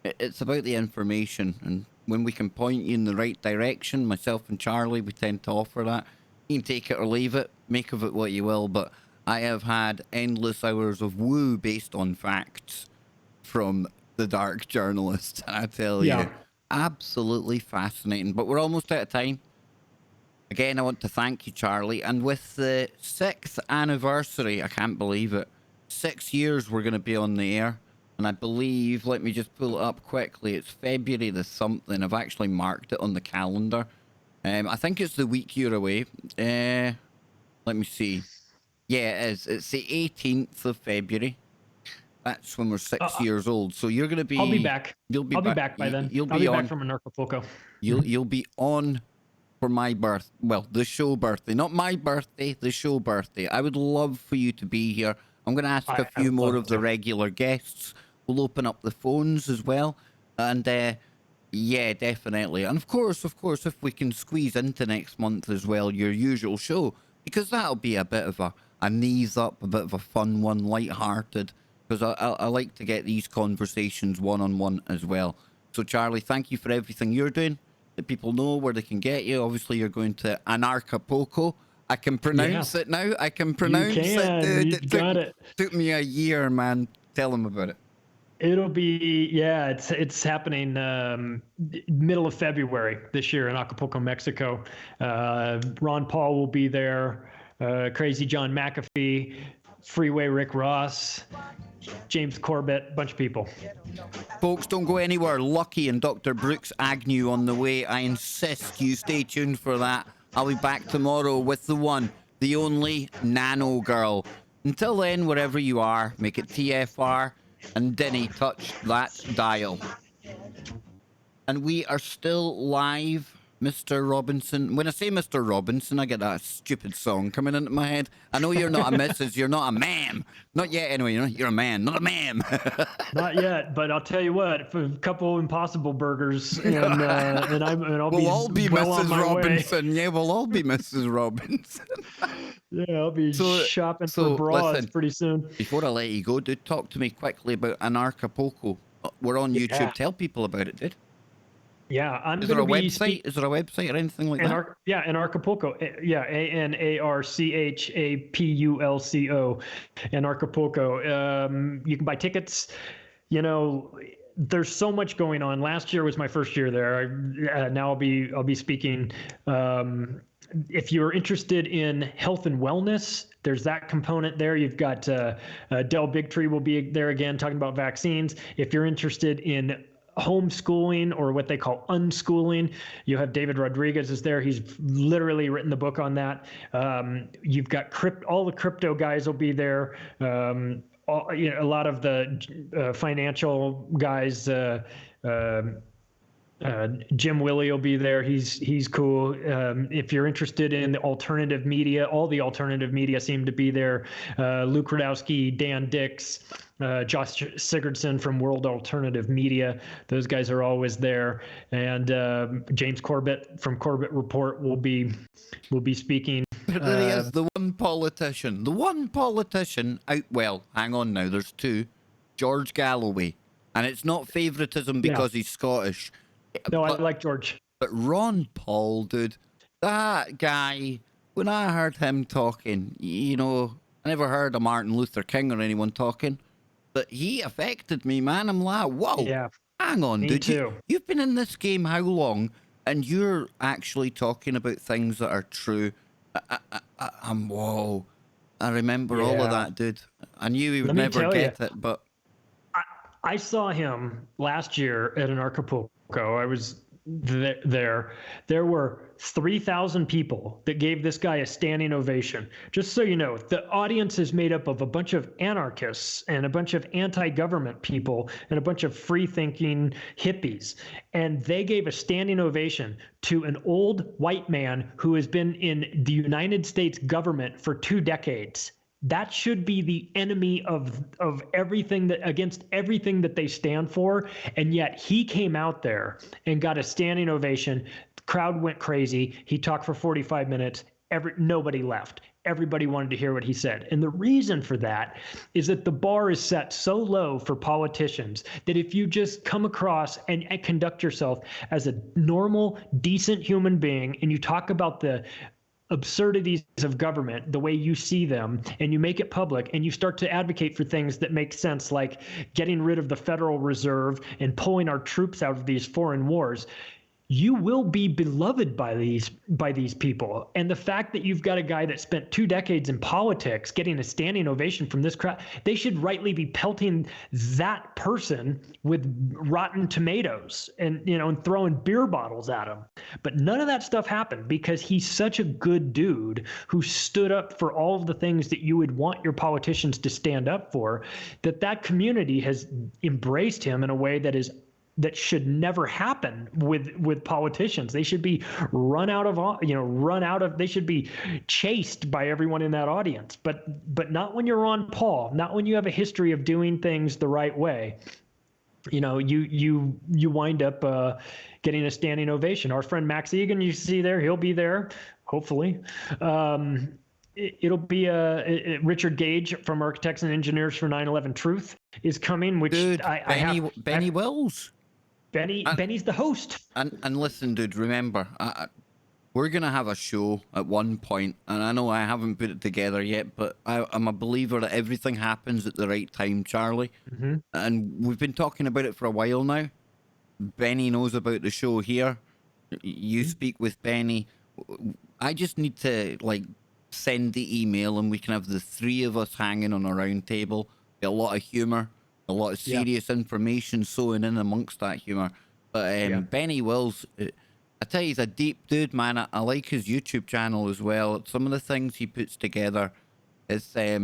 It's about the information, and when we can point you in the right direction, myself and Charlie, we tend to offer that. You can take it or leave it, make of it what you will, but I have had endless hours of woo based on facts from the dark journalists, and I tell you, absolutely fascinating. But we're almost out of time. Again, I want to thank you, Charlie, and with the 6th anniversary, I can't believe it, 6 years we're going to be on the air. And I believe, let me just pull it up quickly, it's February the something. I've actually marked it on the calendar. I think it's the week you're away. Let me see. Yeah, it is. It's the 18th of February. That's when we're 6 years old. So you're going to be... I'll be back. I'll be back by then. I'll be back from Anarchapulco. You'll be on for my birth. Well, the show birthday. Not my birthday, the show birthday. I would love for you to be here. I'm going to ask a few more of the regular guests. We'll open up the phones as well. And yeah, definitely. And of course, if we can squeeze into next month as well, your usual show, because that'll be a bit of a knees up, a bit of a fun one, light-hearted, because I like to get these conversations one-on-one as well. So Charlie, thank you for everything you're doing. Let people know where they can get you. Obviously, you're going to Anarchapulco. I can pronounce it now. I can pronounce it. You got it. Took me a year, man. Tell them about it. It'll be, it's happening middle of February this year in Acapulco, Mexico. Ron Paul will be there, Crazy John McAfee, Freeway Rick Ross, James Corbett, bunch of people. Folks, don't go anywhere. Lucky and Dr. Brooks Agnew on the way. I insist you stay tuned for that. I'll be back tomorrow with the one, the only Nano Girl. Until then, wherever you are, make it TFR. And Denny, touch that dial. And we are still live, Mr. Robinson. When I say Mr. Robinson, I get that stupid song coming into my head. I know you're not a missus, you're not a ma'am. Not yet, anyway. You're a man, not a ma'am. Not yet, but I'll tell you what, for a couple Impossible Burgers, and I'll we'll all be well Mrs. on my Robinson. Way. Yeah, we'll all be Mrs. Robinson. Yeah, I'll be shopping for bras pretty soon. Before I let you go, dude, talk to me quickly about Anarchapulco. We're on YouTube. Yeah. Tell people about it, dude. Yeah, Is there a website? Is there a website or anything like that? Yeah, Anarchapulco. Yeah, Anarchapulco. Anarchapulco. You can buy tickets. There's so much going on. Last year was my first year there. Now I'll be speaking. If you're interested in health and wellness, there's that component there. You've got Del Bigtree will be there again talking about vaccines. If you're interested in homeschooling or what they call unschooling, you have David Rodriguez is there. He's literally written the book on that. You've got all the crypto guys will be there. A lot of the financial guys. Jim Willie will be there. He's cool. If you're interested in the alternative media, all the alternative media seem to be there. Luke Rudowski, Dan Dix, Josh Sigurdson from World Alternative Media. Those guys are always there. And James Corbett from Corbett Report will be speaking. There he is, the one politician. The one politician out. Well, hang on now. There's two. George Galloway, and it's not favoritism because he's Scottish. No, I like George. But Ron Paul, dude, that guy, when I heard him talking, I never heard of Martin Luther King or anyone talking, but he affected me, man. I'm like, whoa, hang on, dude. You've been in this game how long? And you're actually talking about things that are true. I'm, whoa. I remember all of that, dude. I knew he would never get it, but... I saw him last year at Anarchapulco. I was there were 3,000 people that gave this guy a standing ovation. Just so you know, the audience is made up of a bunch of anarchists and a bunch of anti-government people and a bunch of free-thinking hippies. And they gave a standing ovation to an old white man who has been in the United States government for 2 decades. That should be the enemy of everything that against everything that they stand for. And yet he came out there and got a standing ovation. The crowd went crazy. He talked for 45 minutes. Nobody left. Everybody wanted to hear what he said. And the reason for that is that the bar is set so low for politicians that if you just come across and conduct yourself as a normal, decent human being, and you talk about the absurdities of government the way you see them, and you make it public, and you start to advocate for things that make sense, like getting rid of the Federal Reserve and pulling our troops out of these foreign wars, you will be beloved by these people. And the fact that you've got a guy that spent 2 decades in politics getting a standing ovation from this crowd, they should rightly be pelting that person with rotten tomatoes and, you know, and throwing beer bottles at him. But none of that stuff happened because he's such a good dude who stood up for all of the things that you would want your politicians to stand up for, that community has embraced him in a way that should never happen with politicians. They should be they should be chased by everyone in that audience, but not when you're Ron Paul, not when you have a history of doing things the right way. You know, you wind up getting a standing ovation. Our friend Max Egan, you see there, he'll be there, hopefully. It'll be Richard Gage from Architects and Engineers for 9/11 Truth is coming, which Dude, Benny Wills. Benny's the host. And listen, dude, remember, we're going to have a show at one point, and I know I haven't put it together yet, but I'm a believer that everything happens at the right time, Charlie. Mm-hmm. And we've been talking about it for a while now. Benny knows about the show here. You speak with Benny. I just need to, like, send the email, and we can have the 3 of us hanging on a round table. Be a lot of humor. A lot of serious information sewn in amongst that humor. But Benny Wills, I tell you, he's a deep dude, man. I like his YouTube channel as well. Some of the things he puts together is, I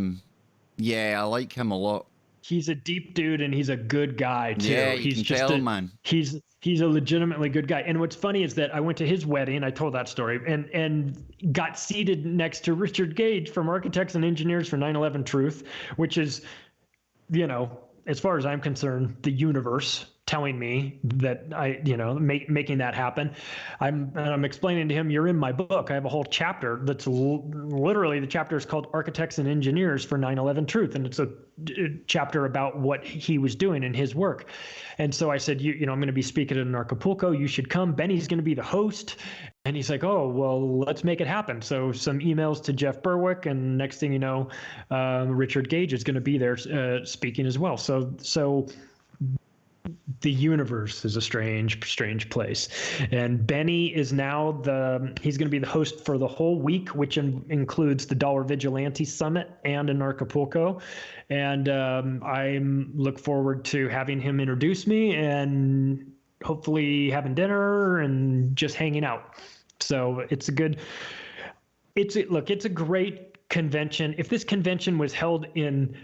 like him a lot. He's a deep dude, and he's a good guy too. Yeah, he's can tell, man. He's a legitimately good guy. And what's funny is that I went to his wedding. I told that story, and got seated next to Richard Gage from Architects and Engineers for 9/11 Truth, which is, you know, as far as I'm concerned, the universe telling me that making that happen. I'm explaining to him, you're in my book. I have a whole chapter that's literally, the chapter is called Architects and Engineers for 9/11 Truth. And it's a chapter about what he was doing in his work. And so I said, I'm going to be speaking at Anarchapulco. You should come. Benny's going to be the host. And he's like, oh, well, let's make it happen. So some emails to Jeff Berwick, and next thing you know, Richard Gage is going to be there speaking as well. So the universe is a strange place. And Benny is now he's going to be the host for the whole week, which includes the Dollar Vigilante Summit and Anarchapulco. And I look forward to having him introduce me and hopefully having dinner and just hanging out. So it's a great convention. If this convention was held in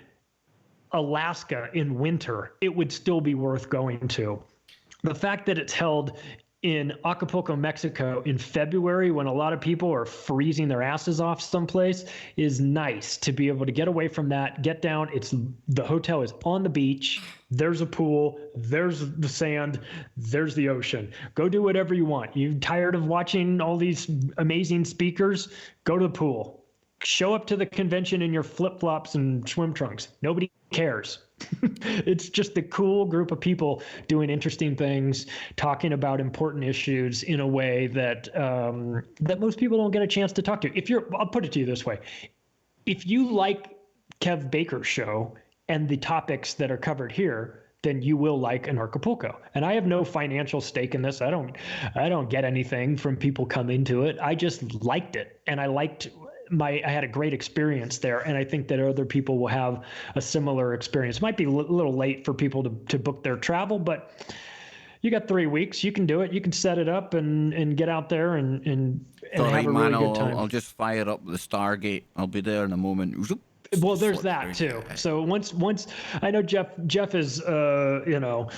Alaska in winter, it would still be worth going to. The fact that it's held in Acapulco, Mexico in February, when a lot of people are freezing their asses off someplace, is nice to be able to get away from that, get down. The hotel is on the beach. There's a pool. There's the sand. There's the ocean. Go do whatever you want. You tired of watching all these amazing speakers? Go to the pool. Show up to the convention in your flip-flops and swim trunks. Nobody cares. It's just a cool group of people doing interesting things, talking about important issues in a way that that most people don't get a chance to talk to. I'll put it to you this way. If you like Kev Baker's show and the topics that are covered here, then you will like Anarchapulco. And I have no financial stake in this. I don't get anything from people coming to it. I just liked it, and I had a great experience there, and I think that other people will have a similar experience. It might be a little late for people to book their travel, but you got 3 weeks. You can do it. You can set it up and get out there and All have right, a man, really good time. I'll just fire up the Stargate. I'll be there in a moment. Zoop, Well, there's slip that through. too. So once I know Jeff is you know,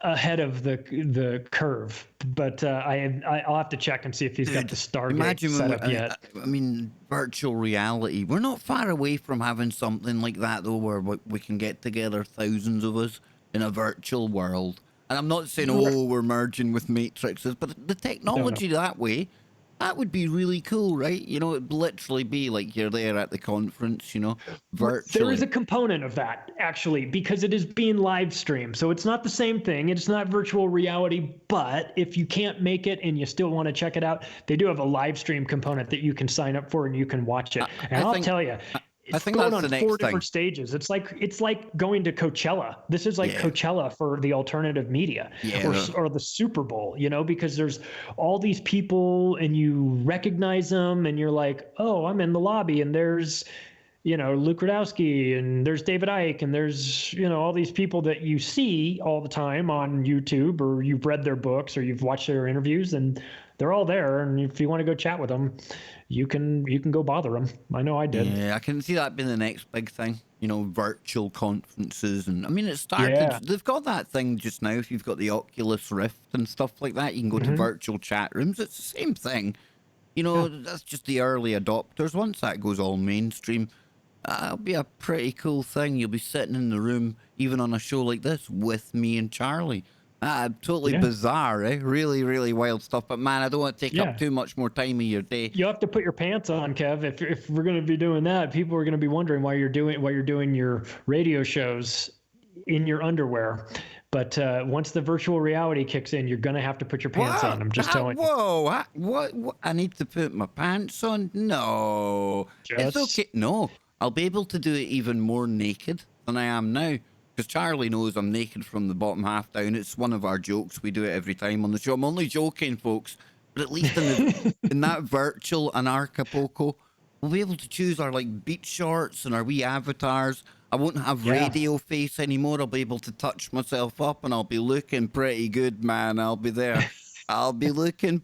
ahead of the curve, but I'll have to check and see if he's got the Stargate set up yet. I mean, virtual reality. We're not far away from having something like that, though, where we can get together, thousands of us, in a virtual world. And I'm not saying, oh, we're merging with matrices, but the technology that way, that would be really cool, right? You know, it'd literally be like you're there at the conference, you know, virtually. There is a component of that, actually, because it is being live streamed. So it's not the same thing. It's not virtual reality. But if you can't make it and you still want to check it out, they do have a live stream component that you can sign up for and you can watch it. And I'll tell you, it's going on 4 different stages. It's like going to Coachella. This is like Coachella for the alternative media, or the Super Bowl, you know, because there's all these people and you recognize them and you're like, oh, I'm in the lobby and there's, you know, Luke Rudowski and there's David Icke and there's, you know, all these people that you see all the time on YouTube, or you've read their books or you've watched their interviews, and they're all there. And if you want to go chat with them, you can go bother them. I know I did. Yeah, I can see that being the next big thing, you know, virtual conferences. And I mean, it started, they've got that thing just now. If you've got the Oculus Rift and stuff like that, you can go to virtual chat rooms. It's the same thing. You know, that's just the early adopters. Once that goes all mainstream, it'll be a pretty cool thing. You'll be sitting in the room, even on a show like this, with me and Charlie. Totally bizarre, eh? Really, really wild stuff. But man, I don't want to take up too much more time of your day. You have to put your pants on, Kev. If we're going to be doing that, people are going to be wondering why you're doing your radio shows in your underwear. But once the virtual reality kicks in, you're going to have to put your pants on. I'm just telling you. Whoa! What? I need to put my pants on? No, it's okay. No, I'll be able to do it even more naked than I am now. Because Charlie knows I'm naked from the bottom half down. It's one of our jokes. We do it every time on the show. I'm only joking, folks. But at least in that virtual Anarchapulco, we'll be able to choose our like beach shorts and our wee avatars. I won't have radio face anymore. I'll be able to touch myself up and I'll be looking pretty good, man. I'll be there. I'll be looking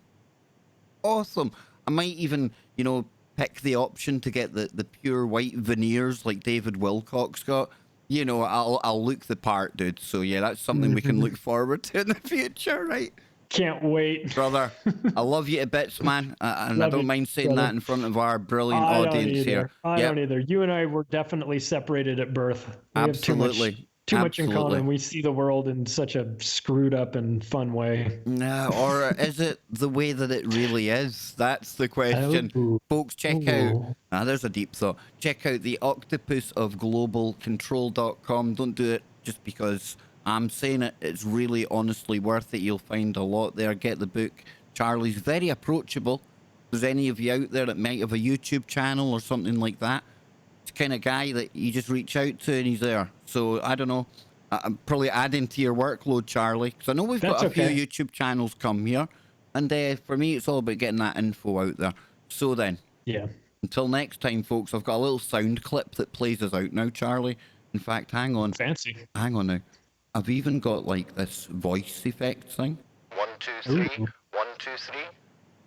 awesome. I might even, you know, pick the option to get the pure white veneers like David Wilcock's got. You know, I'll look the part, dude. So yeah, that's something we can look forward to in the future, right? Can't wait, brother. I love you to bits, man, and I don't mind saying that in front of our brilliant audience here. I don't either. You and I were definitely separated at birth. We Absolutely. have too much in common. We see the world in such a screwed up and fun way. No, or is it the way that it really is? That's the question. Folks, check out, there's a deep thought. Check out the Octopus of Global Control.com. Don't do it just because I'm saying it. It's really honestly worth it. You'll find a lot there. Get the book. Charlie's very approachable. If there's any of you out there that might have a YouTube channel or something like that, kind of guy that you just reach out to and he's there. So I don't know, I'm probably adding to your workload, Charlie, because I know we've got a few YouTube channels come here, and for me it's all about getting that info out there. So then, until next time, folks, I've got a little sound clip that plays us out now, Charlie. In fact, hang on, hang on now, I've even got like this voice effect thing. 1 2 3 1 2 3.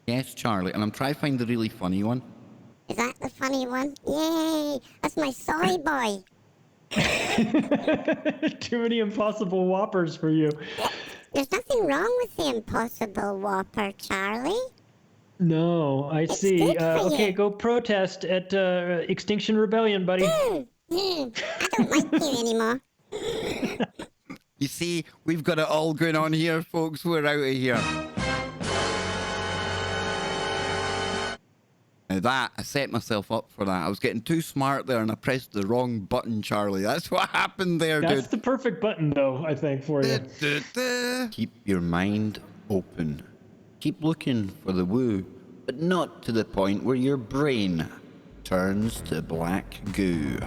Yes, Charlie, and I'm trying to find the really funny one. Is that the funny one? Yay! That's my soy boy. Too many Impossible Whoppers for you. There's nothing wrong with the Impossible Whopper, Charlie. No, I see. Okay, go protest at Extinction Rebellion, buddy. I don't like you anymore. You see, we've got it all going on here, folks. We're out of here. Now that, I set myself up for that. I was getting too smart there and I pressed the wrong button, Charlie. That's what happened there, dude. That's the perfect button, though, I think, for you. Keep your mind open. Keep looking for the woo, but not to the point where your brain turns to black goo.